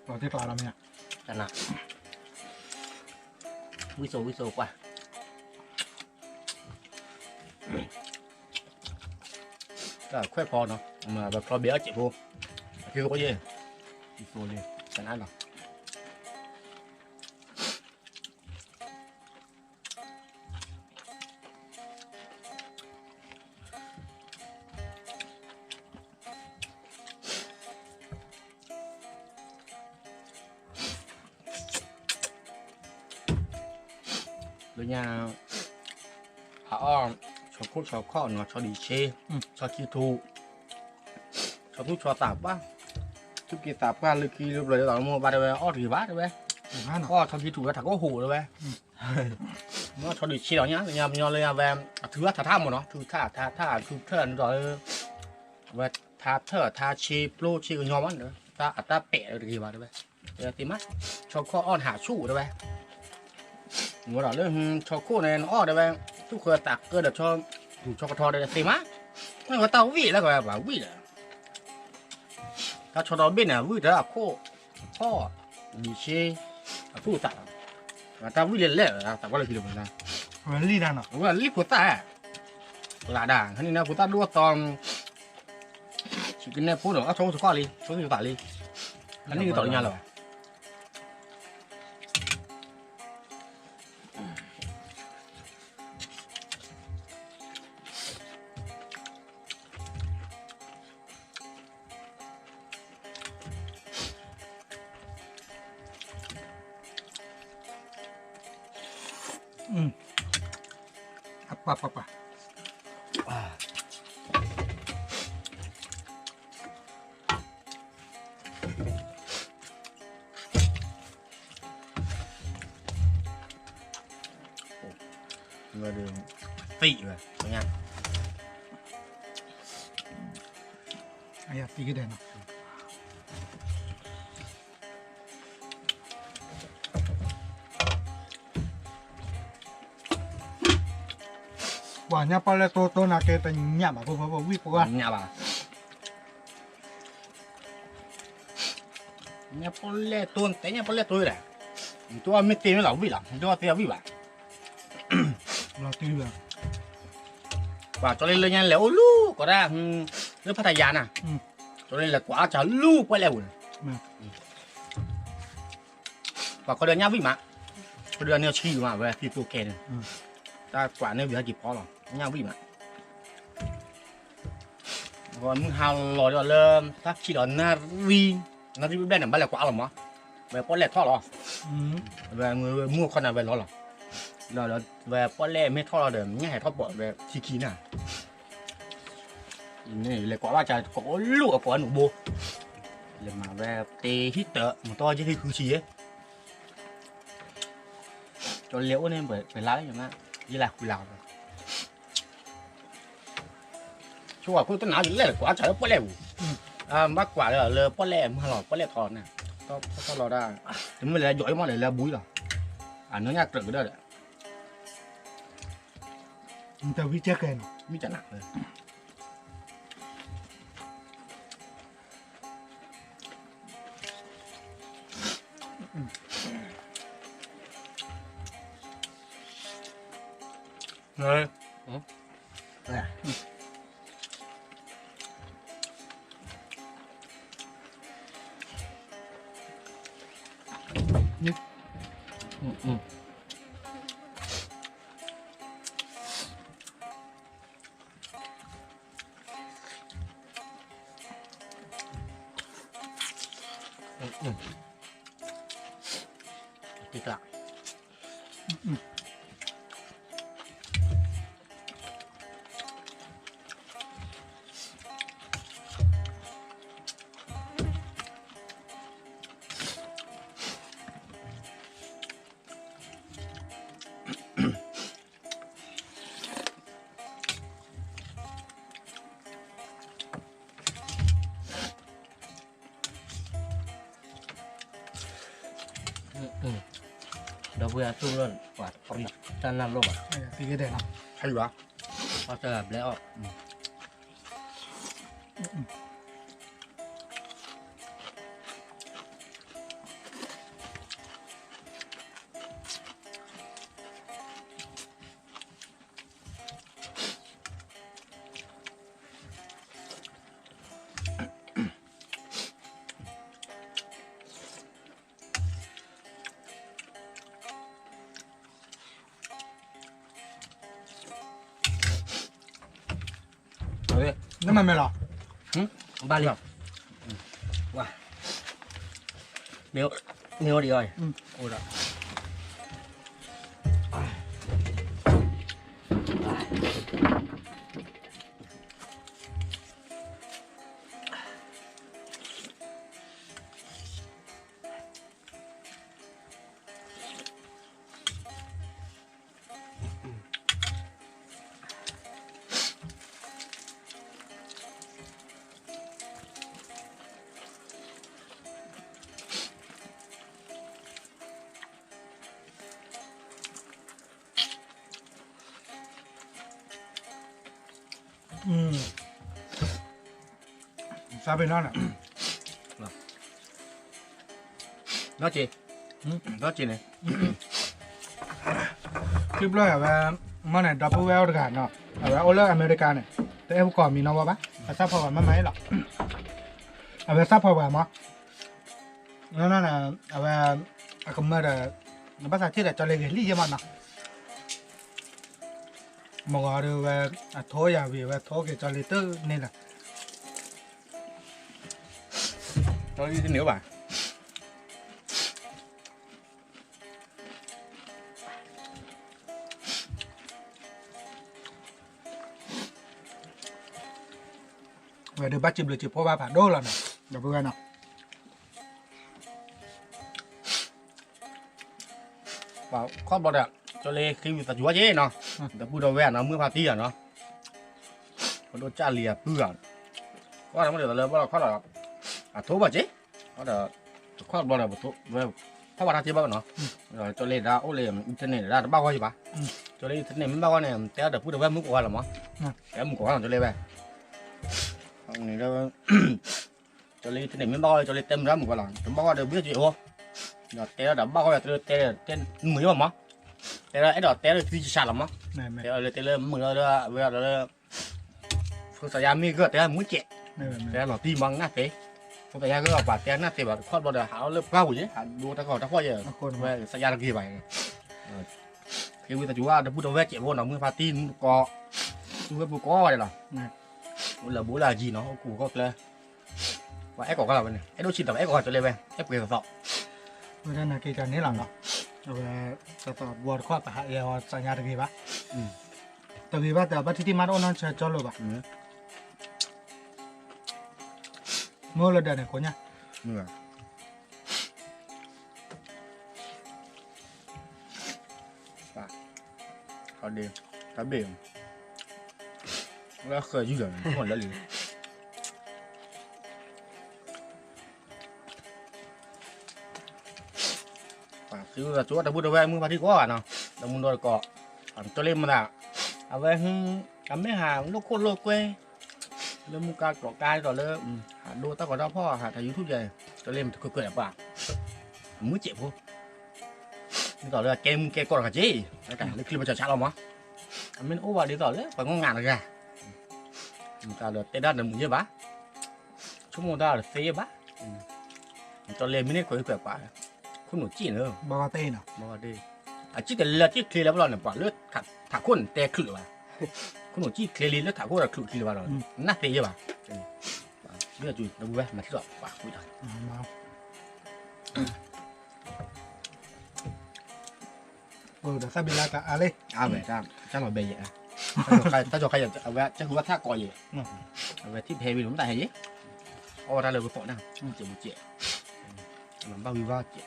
[SPEAKER 1] เราเตี้ยกลาเราเนี่ย
[SPEAKER 3] กันนะวิโซกว่า
[SPEAKER 2] ก็ค่อยพอเนาะมาแบบพอเบี้ยเจ็บพวกคือก็เย่อีโซเลยชนะหรอหรือยาหาอ้อมชอบพูดชอบข้อเนาะชอบดีเชชอบคิวทูชอบพูดชอบตาบว่า ทุกกีตาร์ก็เลยคีเลยตอนมัวบาดเลยอ้อถือบ้าเลย
[SPEAKER 1] ha nó
[SPEAKER 2] ก็ทำที่ถูกแล้วถักก็หูเลยเมื่อชอดิชีเราเนี้ยยามเลยแบบถือว่าท่าหมดเนาะถือท่าคือเท่านั้นrồiว่าท่าชีโปรชีก็ยอมมันเนาะท่าเปะอะไรบ้างด้วยตีมัดชอบข้ออ้อนหาชู้ด้วยหัวเราเรื่องชอบคู่ในอ้อด้วยทุกคนตักก็เดี๋ยวชอบถูกชอบกระทอได้ตีมัดไม่ว่าเตาวิ่งแล้วก็แบบวิ่งถ้าชอบเราวิ่งเนี่ยวิ่งจะเอาคู่พ่อดีชีผู้ตัดแต่วิ่งเล่นๆแต่ว่าอะไรกินแบบนั้น
[SPEAKER 1] rồi đi ra nó
[SPEAKER 2] ว่ารีบผู้ตัดหลาด่างนี่นะผู้ตัดรู้ตอนชิคกี้พายพูดหรอเอาโชว์สุดข้อเลยโชว์สุดตาเลยอันนี้คือต่อยังไงหรอ
[SPEAKER 1] apa
[SPEAKER 2] เมื่อเดือนตีเลยเป็นไง
[SPEAKER 1] ai à tí cái đèn nó quả nhà bao lê tô nà kê tình nhảm à bố quý quá
[SPEAKER 2] nhà bà nhà bao lê tôn té nhà bao lê tôi đấy tôi mới tìm là vị lắm tôi tìm vị bà
[SPEAKER 1] là tí được
[SPEAKER 2] và cho nên là nhà léo lu có ra nước phát thải nè cho nên là quả chả lu quay lèo và có đường nhà vị mà có đường nhà chi mà về thì tôi kèn ta quả này bị kịp khó rồi nhà vị mà còn hào lòi rồi là thác chỉ đó nari bên này bắt là quả rồi mà về có lẽ thoát rồi về người mua con nào về nó rồi về có lẽ mấy thoát rồi để nhảy thoát bỏ về chi khí nè này là quả ba trái có lụa có nụ bô là mà về tê hít tợ mà to chứ cứ chi ấy cho liễu nên phải lái cho nó như là cùi lào rồi chú quả tôi nói là quả trái nó lẹ bác quả là lơ lẹ mà lọt lẹ thòn nè to lọt ra thì mới là giỏi mà để là búi rồi nó nhạc trở cái đó đấy
[SPEAKER 1] tao biết chết kèn
[SPEAKER 2] biết chả nặng rồi rồi Thích lắm.
[SPEAKER 3] Udah gue atur luôn, quả pernah tanam luôn
[SPEAKER 1] ai à tí cái đèn nó
[SPEAKER 2] Hay quá.
[SPEAKER 3] pas là beli
[SPEAKER 2] Rồi.
[SPEAKER 1] nó mà mày lọ
[SPEAKER 3] ba liều. Wow. Nếu đi rồi.
[SPEAKER 2] Ôi đã.
[SPEAKER 1] ซาเป็นนั่นอ่ะ
[SPEAKER 2] nó chị nó chị này
[SPEAKER 1] คลิปเลยว่ามันเนี่ยดับเบิลเวลกันเนาะว่าโอเลอร์อเมริกาเนี่ยแต่เอฟก่อนมีน้องว่าปะซับพอว่ามันไม่หรอกเอาไปซับพอว่ามั้งนั่นน่ะเอาไปก็มาได้ภาษาที่แต่จะเรียนลี่ยังมันนะมองดูว่าโทรอย่าวีว่าโทรเกี่ยวกับลิเตอร์นี่แหละ
[SPEAKER 2] nó đi nếu bà
[SPEAKER 1] เดี๋ยวบัตรจิบหรือจิบเพราะว่าผ่านโดนแล้วนะเดี๋ยวเพื่อนเนาะ
[SPEAKER 2] vào con bò đẹp cho lê khi người ta chúa chế nó ta bu đầu vẹn nó mưa pha tia nó còn đôi cha lìa bừa có nó được là bao có là thố bà chế có là con bò đẹp thố về các bạn chơi bao nó rồi cho lê ra ô lê internet ra bao coi gì bà cho lê internet mới bao coi này té được bu đầu vẹn mức của là mỏ té mức của là cho lê về này đâu cho lê internet mới bao cho lê tem ra một cái là bao được biết gì không rồi té đã bao giờ té tên mới mà mỏ té là đó té là phi sạt lắm mỏ
[SPEAKER 1] แม่แม่
[SPEAKER 2] té là té là mưa đó bây giờ là phương xã gia mi cái té là muốn chạy
[SPEAKER 1] แม่แม่
[SPEAKER 2] té là tim bằng nát té phương xã gia cái là bà té nát té bà khoát bao giờ háo lớp cao chứ đua ta còn ta khoát giờ
[SPEAKER 1] คน
[SPEAKER 2] về xã gia là kia vậy khi người ta chú đã bút đầu về chạy vô nó mưa pha tin có mưa bù có vậy là bố là gì nó củ có lên và ép có cái là bên này ép đôi chỉ tập ép có cho lên về ép quyền vọng
[SPEAKER 1] เพราะฉะนั้นคือการนี้หลังเนาะเอาไปต่อบอร์ดข้อไปหาเออสัญญาตะกี้ปะตะกี้ปะแต่บัตรที่มาโอนนั่นจะจอดเลยปะมั่วเลยเดี๋ยวเนี่ยคนเนี่ย
[SPEAKER 2] mưa và họ đi cá biển nó khơi dữ dội không còn là gì và chứ là chú đã bút đầu về mưa mà đi có à nào đã muốn đòi cọ cho lên mà nào à về cắm mấy hàng lúc khôn lô quê lên mua cá cọ cay rồi lên hạt đua ta còn đauพ่อhạt thầy YouTube về cho lên cười cười đẹp à mới chịu khôngนี่ต่อเลยเกมก่อนกับจีแล้วกันเลยคลิปมันจะชัดหรอมั้งมันโอ้ว่าดีต่อเลยไปงงงานเลยกันมันก็เลยเตะด้านหนึ่งเยอะปะชั่วโมงด้านเสียปะตอนเล่นไม่ได้คุยกับปะคุณหนูจีนเนอะ
[SPEAKER 1] บอเต้เนาะ
[SPEAKER 2] มาดีจีแต่เลือดจีเคลียร์แล้วเราเนี่ยปะเลือดถักคนเตะขลุ่ยปะคุณหนูจีเคลียร์เลือดถักคนเราขลุ่ยปะเราน่าเตะเยอะปะเลือดจุยเราดูไว้มาที่เราปะคุยได้
[SPEAKER 1] มาเดี๋ยวซาบิลากะอะไร
[SPEAKER 2] về ra mà bề vậy ta cho khai ở về chắc không thác còi gì về tiếp theo vì chúng ta hay gì ra lời của phổ nào chỉ một triệu làm bao nhiêu ba triệu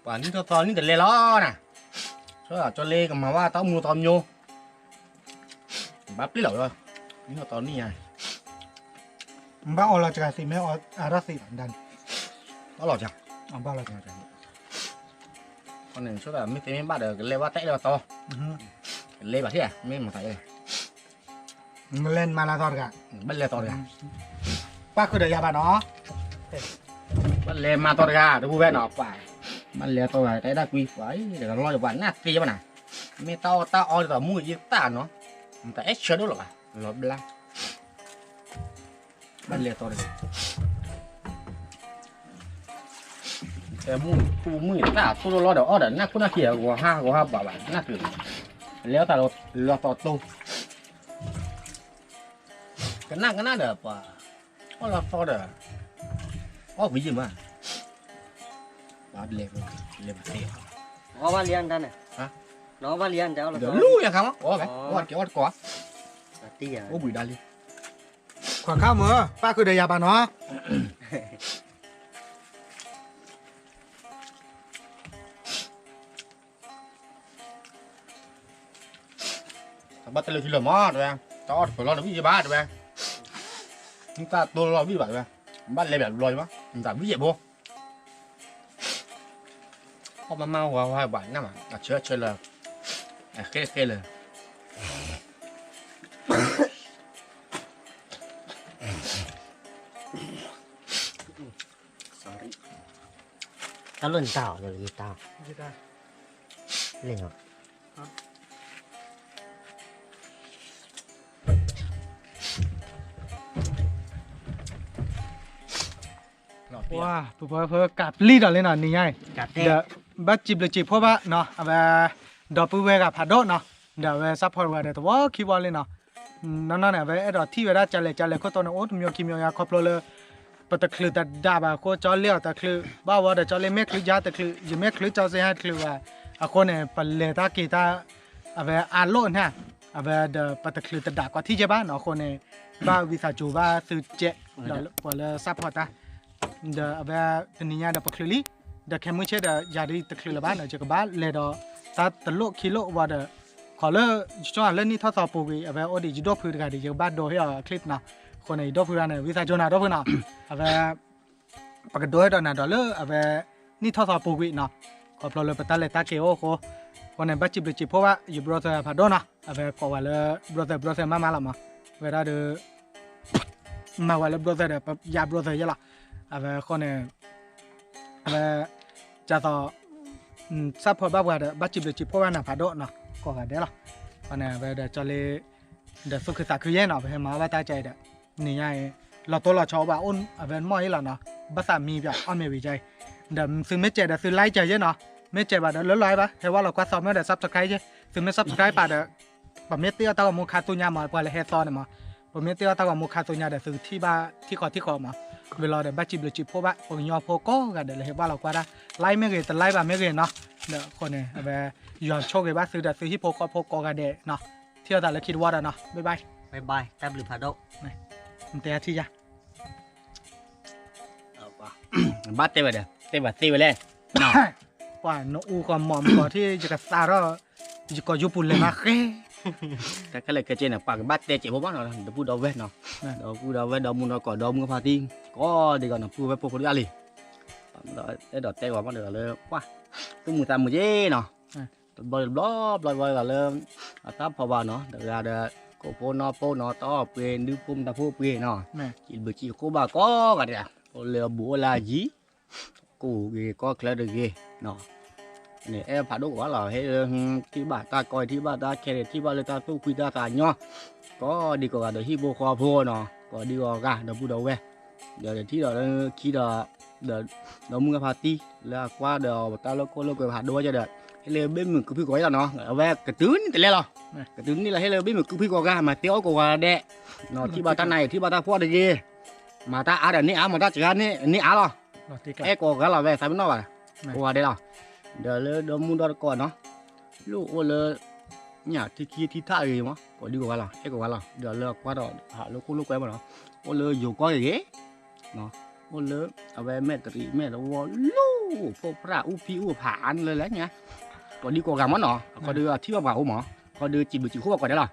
[SPEAKER 2] và những to những cái lê lo nè số là cho lê cầm màว่าtao mua tôm vô bắp lý lỗi rồi những cái to này
[SPEAKER 1] บ้าออลาจากสิไม่อออาราสิดัน
[SPEAKER 2] đó lò chẳng
[SPEAKER 1] บ้าเราจะ
[SPEAKER 2] con này số là mấy cái bắt được cái lê bắt tẽ là to cái lê bắt thế à mấy mà thấy đây
[SPEAKER 1] เล่นมาราธอนกัน
[SPEAKER 2] bắt lê to rồi
[SPEAKER 1] ป้าคือเดียบาเนาะ
[SPEAKER 2] bắt lê ma to ra tôi vui vẻ nó phải bắt lê to rồi cái đã quy phải để nó lo cho bạn nát kia mà này mấy tao oi tao mua gì ta nó ta extra đó là nó blanc bắt lê to rồi cái mua ta tôi lo được order nát cũng nát kia của ha bảo bạn nát từ léo ta lo to to cái nát được à có là to được có ví gì mà đó lên tiền
[SPEAKER 3] น้องว่าเรียนท่านเนี่ย
[SPEAKER 2] ฮะ
[SPEAKER 3] น้องว่าเรียนเจ้าเรา
[SPEAKER 2] Được lú vậy không á? Ủa vậy? Ủa cái quá.
[SPEAKER 3] เตี้ย
[SPEAKER 2] Ủa bụi đa đi.
[SPEAKER 1] ขวานข้าวมือป้าคือเดียบาเนาะ
[SPEAKER 2] bắt tay lên thì là mò rồi cho phải lo được cái gì ba rồi chúng ta tôi lo biết vậy rồi bắt lênแบบrồi mà chúng ta biết vậy不họ mà mau vào hai bảy năm à chơi là khê là
[SPEAKER 3] ตะลุ่นเต่าเลยอีเต่าเล่นเหรอ
[SPEAKER 1] ว้าเพื่อกับลีดอะไรหน่อยนี่ไง
[SPEAKER 3] กัด
[SPEAKER 1] เดี๋ยวบัดจิบเลยจิบเพราะว่าเนาะเอาไปดอกปูเวกับผัดโดเนาะเดี๋ยวไปซัพพอร์ตไว้เดี๋ยวว่าคิดว่าเลยเนาะนั่นเนี่ยไปไอ้ดอกที่เวลาจะเลยก็ตอนนั้นโอ้มีคิมยาครบเลยปตะคลือแต่ดาบก็จอเลี้ยวแต่คลือบ้าว่าเดี๋ยวจอเลี้ยไม่คลือยาแต่คลือยังไม่คลือจอเสียให้คลือว่าอ่ะคนเนี่ยปเลตากีตาเอาไปอ่านโลนฮะเอาไปเดี๋ยวปตะคลือแต่ดาบก็ที่เจ้าบ้านเนาะคนเนี่ยบ้าวิสาจูบ้าซื้อเจ๊เดี๋ยวพอเลยซัพพอร์ตเดี๋ยวเอาไปตัวนี้เดี๋ยวปคลือลีเดี๋ยวแค่มื้อเช้าเดี๋ยวยาดีตะคลือละบ้านเดี๋ยวจะกับบ้านเลยเดี๋ยวตาตะโลกิโลว่าเดี๋ยวขอเลิกช่วงเล่นนี่ทดสอบปูกีเอาไปโอ้ดิจิโดพื้นกันเดี๋ยวบ้านโดยคลิปนะคนในโดพื้นเนี่ยวิสาจูน่ะโดพื้นน่ะเอาไปปกติโดยตอนนั้นเดี๋ยวเลิกเอาไปนี่ทดสอบปูกีเนาะขอพลเลยไปตาเลยตาเกโอโคคนในบัดจิบเลยจิบเพราะว่าอยู่บริษัทพัดโดนะเอาไปพอว่าเลยบริษัทมาละมาเวลาเดี๋ยวมาว่าเลยบริษัทเดี๋ยวยาบริษัทเยอะละเอาไปคนเนี่ยเอาไปจะต่อซัพพอร์ตบ้าว่าเดี๋ยวบัดจิบเลยจิบเพราะว่าน่ะพัดโดเนาะก็กันได้ละคนเนี่ยไปเดี๋ยวจะเลยเดี๋ยวสุขสันต์คือเย็นเนาะไปให้มาว่าตาใจเดี๋ยวนี่ไงเราตัวเราชอบว่าอ้นเอาไปมอยแล้วเนาะภาษามีแบบอ้อนไม่วิจัยเดี๋ยวซื้อไม่เจ็ดเดี๋ยวซื้อไลค์ใจเยอะเนาะไม่เจ็บแบบเดี๋ยวลดไลค์ปะเห็นว่าเราก็ซ้อมไม่ได้ซับสไครต์ใช่ซื้อไม่ซับสไครต์ป่ะเดี๋ยวแบบเมตเตียตากับมูคาตุญามาพอเลยเฮซอนมาแบบเมตเตียตากับมูคาตุญาเดี๋ยวซื้อที่บ้านที่คอมาเวลาเดี๋ยวบ้าจิบเลยจิบพวกบ้าปยอพวกก็กันเดี๋ยวเห็นว่าเราก็ได้ไลค์ไม่เกินแต่ไลค์แบบไม่เกินเนาะเดี๋ยวคนเนี่ยเอาไปย้อนโชคเลยบ้าซื้อเดี๋ยวซื้อที่พวกก็กันเดี๋ยวเนาะเที่ยวแต่ละคิดว่าเนาะบ๊ายบาย
[SPEAKER 3] บายบายแต้มหรือพาโด
[SPEAKER 1] มันเตะที่จ้ะ
[SPEAKER 2] bắt tay vào đây tay vào tay vào lên
[SPEAKER 1] ว่าโนอูก็หมอมก็ที่จะกับซาร์จะก็ยุปุ่นเลยมาเฮ้
[SPEAKER 2] cái này cái trên là bằng bắt tay chạy bố bắt nó được phu đầu vét nó đầu phu đầu vét đầu mua nó cỏ đầu mua pha tim có thì còn là phu với phu đi ăn đi cái đợt tay vào bắt được là quá tôi mua tam một dê nó bơi bơi là lên táp vào nó được ra được cổ phu nó to quyền đưa phu ta phu quyền nó chỉ bữa chỉ cô bà có cả đấy lừa bùa là gì cụ gì có cái được gì nó này em phải đúng quá là hếtที่บ้านตาคอยที่บ้านตาแคร์ที่บ้านเลยตาตู้คุยตาตาเนาะก็ดีกว่าเดี๋ยวที่โบคอพัวเนาะก็ดีกว่ากันเดี๋ยวพูดเอาไว้เดี๋ยวที่เราคิดเดี๋ยวมึงกับพาร์ตี้แล้วกว่าเดี๋ยวตาเราก็เราก็ผ่านด้วยจะเดี๋ยวให้เลยbên mình cứ phi gói là nóเอาไว้กระตุ้นแต่แล้วหรอกระตุ้นนี่แหละให้เลยbên mình cứ phi góiกันมาเตี้ยวกว่าเด็กเนาะที่บ้านตาไหนที่บ้านตาพัวเดี๋ยวมาตาอาเดี๋ยวนี้อามาตาจัดนี่อาหรอไอ้กว่ากันเราไว้ใส่เป็นนอกอ่ะกว่าเดี๋ยวเดี๋ยวเลยเดี๋ยวมึงดอก่อนเนาะลูกว่าเลยเนี่ยที่คิดที่ท่าอยู่มั้งก็ดีกว่าล่ะไอ้กว่าล่ะเดี๋ยวเลิกว่าดอกหาลูกคู่ลูกแกมาเนาะว่าเลยอยู่ก็อย่างเงี้ยเนาะว่าเลยเอาไว้แม่ตรีแม่แล้วว่าลูกพวกพระอุปีอุผานเลยแล้วเนี่ยก็ดีกว่ากันมั้งเนาะก็ดูที่ว่าหมอก็ดูจิบจิบคู่ก่อนได้หรอ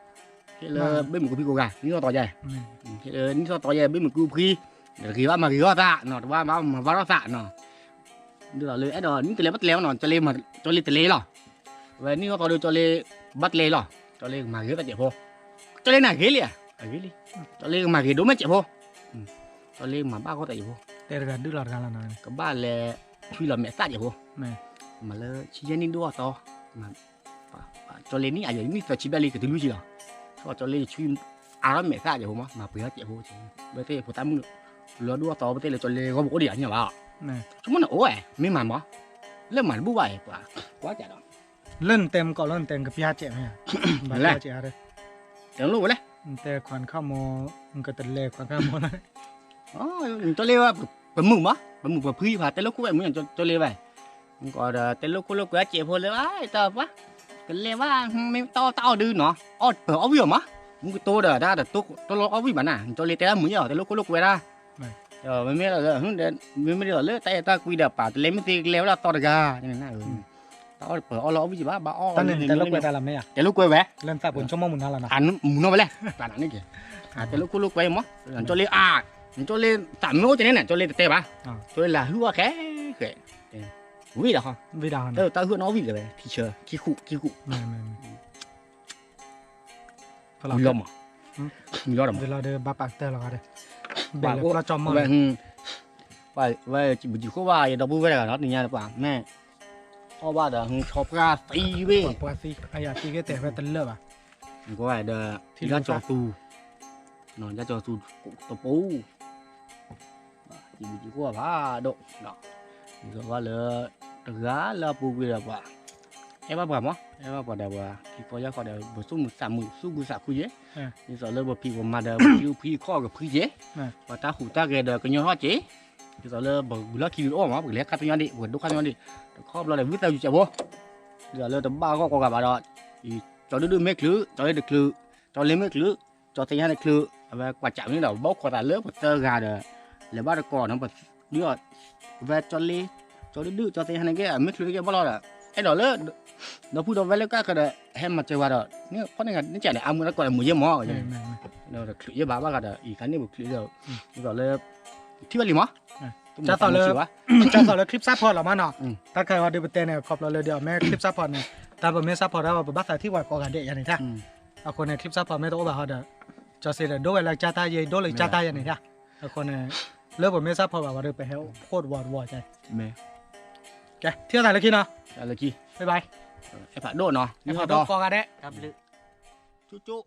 [SPEAKER 2] เลยไม่เหมือนกูพี่กูกันนี่เราต่อใหญ่นี่เราต่อใหญ่ไม่เหมือนกูพี่เดี๋ยวคิดว่ามาคิดว่าตาเนาะว่าเราตาเนาะเดี๋ยวเลยไอ้ดอกนี่จะเลยบัดแล้วเนาะจะเลยมาจะเลยจะเลยหรอวันนี้ก็ดูจะเลยบัดเลยหรอจะเลยมาเกี่ยวกับเจ็บพอจะเลยหนักเกี่ยเลยจะเลยมาเกี่ยวดูไม่เจ็บพอจะเลยมาบ้าก็แต่เจ็บพอ
[SPEAKER 1] แต่กันดื้อหลอดกันแล้วนะ
[SPEAKER 2] ก็บ้านเลยช่วยเราแม่ตาเจ็บพอมาเลยชี้นี่ดูต่อมาจะเลยนี่อาจจะนี่ตัวชี้แบบนี้ก็ถึงรู้จีหรอก็จะเลยช่วยอารมณ์แม่ตาเจ็บพอมาเปลี่ยนเจ็บพอจริงเบอร์เต้พอตามมึงแล้วดูต่อเบอร์เต้เลยจะเลยก็บอกเดี๋ยวนี่ว่าchúng nó ủa mấy màn mỏ lên màn bú bài quá trời đó
[SPEAKER 1] lên tem có lên tem cái pia chẹt này bà la chẹt đây
[SPEAKER 2] chẳng luôn đấy
[SPEAKER 1] แต่ควันข้าวโมมันก็ตะเลควันข้าวโมนะ
[SPEAKER 2] cho leo bấm mừng bấm phi và tên lúc cũng vậy muốn cho leo vậy còn tên lúc cũng quá chịu thôi leo ấy tao quá cái leo quá mấy to đưa nó ở biểu má มึงก็โตเด้อได้แต่ตุ๊กตัวเราเอาวิ่งมาน่ะตัวเล็กแต่ละมือเหรอแต่ลูกก็ลูกเวลาไม่ไม่เราเลยเดินไม่ได้เลยแต่ตาคุยเดี๋ยวป่าแต่เล่นไม่ตีเลี้ยวแล้วต่อเด็กนี่น่ะตาเปิดเอาเราวิ่งบ้าบ้าอ้อ
[SPEAKER 1] ตอนนี้แต่ลูกไปแต่ละไม่อ่ะ
[SPEAKER 2] แต่ลูกกล้วยแหวะ
[SPEAKER 1] เล่นตาบนชั่วโมงมึงนั่นแหละนะ
[SPEAKER 2] อันหมุนเอาไปเลยป่านนี้กี่แต่ลูกก็ลูกกล้วยมั้งตัวเล็กตัวเล็กสามโน้ตจะเนี่ยตัวเล็กเตะป่ะตัวเล็กlàหัวแค่วิ่งเหรอ
[SPEAKER 1] วิดา
[SPEAKER 2] ตาหัวน้องวิ่งเลยทีเชอร์ขี้ขู่
[SPEAKER 1] ไม่พลัง
[SPEAKER 2] มีลมอ่ะมีลม
[SPEAKER 1] เวลาเดินบ้าปากเตอร์เราก็ได้เบลล์เราจอมมัน
[SPEAKER 2] ว่าจิบจิเขาว่าอย่าดับเบิ้ลไว้กันนะนี่นะป่ะแม่เขาว่าเดี๋ยวชอบกาตีเว้ย
[SPEAKER 1] ปวดซีอายาซีก็แต่ไปตะเลิบอ่ะ
[SPEAKER 2] ก็ว่าเดี๋ยวที่ร้านจอตูนอนจะจอตูตัวปูจิบจิเขาว่าโดเนาะนี่ก็ว่าเลยตะกาละปูไปแล้วป่ะเอ้ว่าป่ะมั้งเอ้ว่าป่ะเดี๋ยวว่าที่พอยาเขาเดี๋ยวบสู้มือสามมือสู้มือสามคุยเย่นี่สอนเลยว่าพี่ผมมาเดี๋ยวพี่ข้อกับพี่เย่ว่าตาหูตาแกเดี๋ยวก็ย้อนว่าเจ๊ที่สอนเลยบอกบุญละคิวอ้อมาบุญเล็กคัดย้อนดิบุญดุคัดย้อนดิครอบเราเลยวิทย์เราอยู่เจ้าบ่เดี๋ยวเลยแต่บ้าก็กับมาดออีจอดื้อไม่คลื้อจอเล็กคลื้อจอเล็กไม่คลื้อจอตีให้ได้คลื้อเอาไปกวาดจับนี่เดี๋ยวบอกขวดตาเลือกเตอร์กาเดี๋ยวแล้วบ้านก่อนนะแบบเดี๋ยวเวทจอเล็กจอดื้อจอตีให้ได้แกไม่คลื้อแกบ่รอดอ่ะไอ้ดอกเลือดเราพูดเราเวลก็ก็ได้ให้มาเจอว่าดอกเนี่ยเพราะนี่ไงนี่จ่ายเนี่ยเอามือแล้วก่อนมือเยี่ยมหม้ออย่างเงี้ยเดี๋ยวคลื้อเยอะบ้าก็ได้อีกครั้งนี้บุคลื้อเดี๋ยวดอกเลือดที่ว่าลิมะ
[SPEAKER 1] จะต่อเลยจะต่อเลยคลิปซัพพอร์ตหรอมาเนาะถ้าใครว่าดูเป็นเต้เนี่ยขอบเราเลยเดี๋ยวแม่คลิปซัพพอร์ตเนี่ยแต่แบบไม่ซัพพอร์ตแล้วแบบบัตรที่ว่าก่อกันเด็กอย่างนี้ท่าเอาคนในคลิปซัพพอร์ตไม่ต้องแบบเขาเดี๋ยวจะเสร็จแล้วด้วยอะไรจ้าตาเย่ด้วยเลยจ้าตาอย่างนี้ท่าเอาคนในเรื่องแบบไม่ซัพพอร์ตแบบว่าเดี๋ยวไปให้โคตรวอดใจ
[SPEAKER 2] แม่
[SPEAKER 1] แกเที่ยวไหนเลยคิดเนาะ
[SPEAKER 2] อะไรกี่
[SPEAKER 1] บ๊ายบาย
[SPEAKER 2] ไอ้ผัดโดดเนาะ
[SPEAKER 1] ไอ้ผัดโดดก่อกันเด็ก
[SPEAKER 3] กับลึ
[SPEAKER 2] จุ๊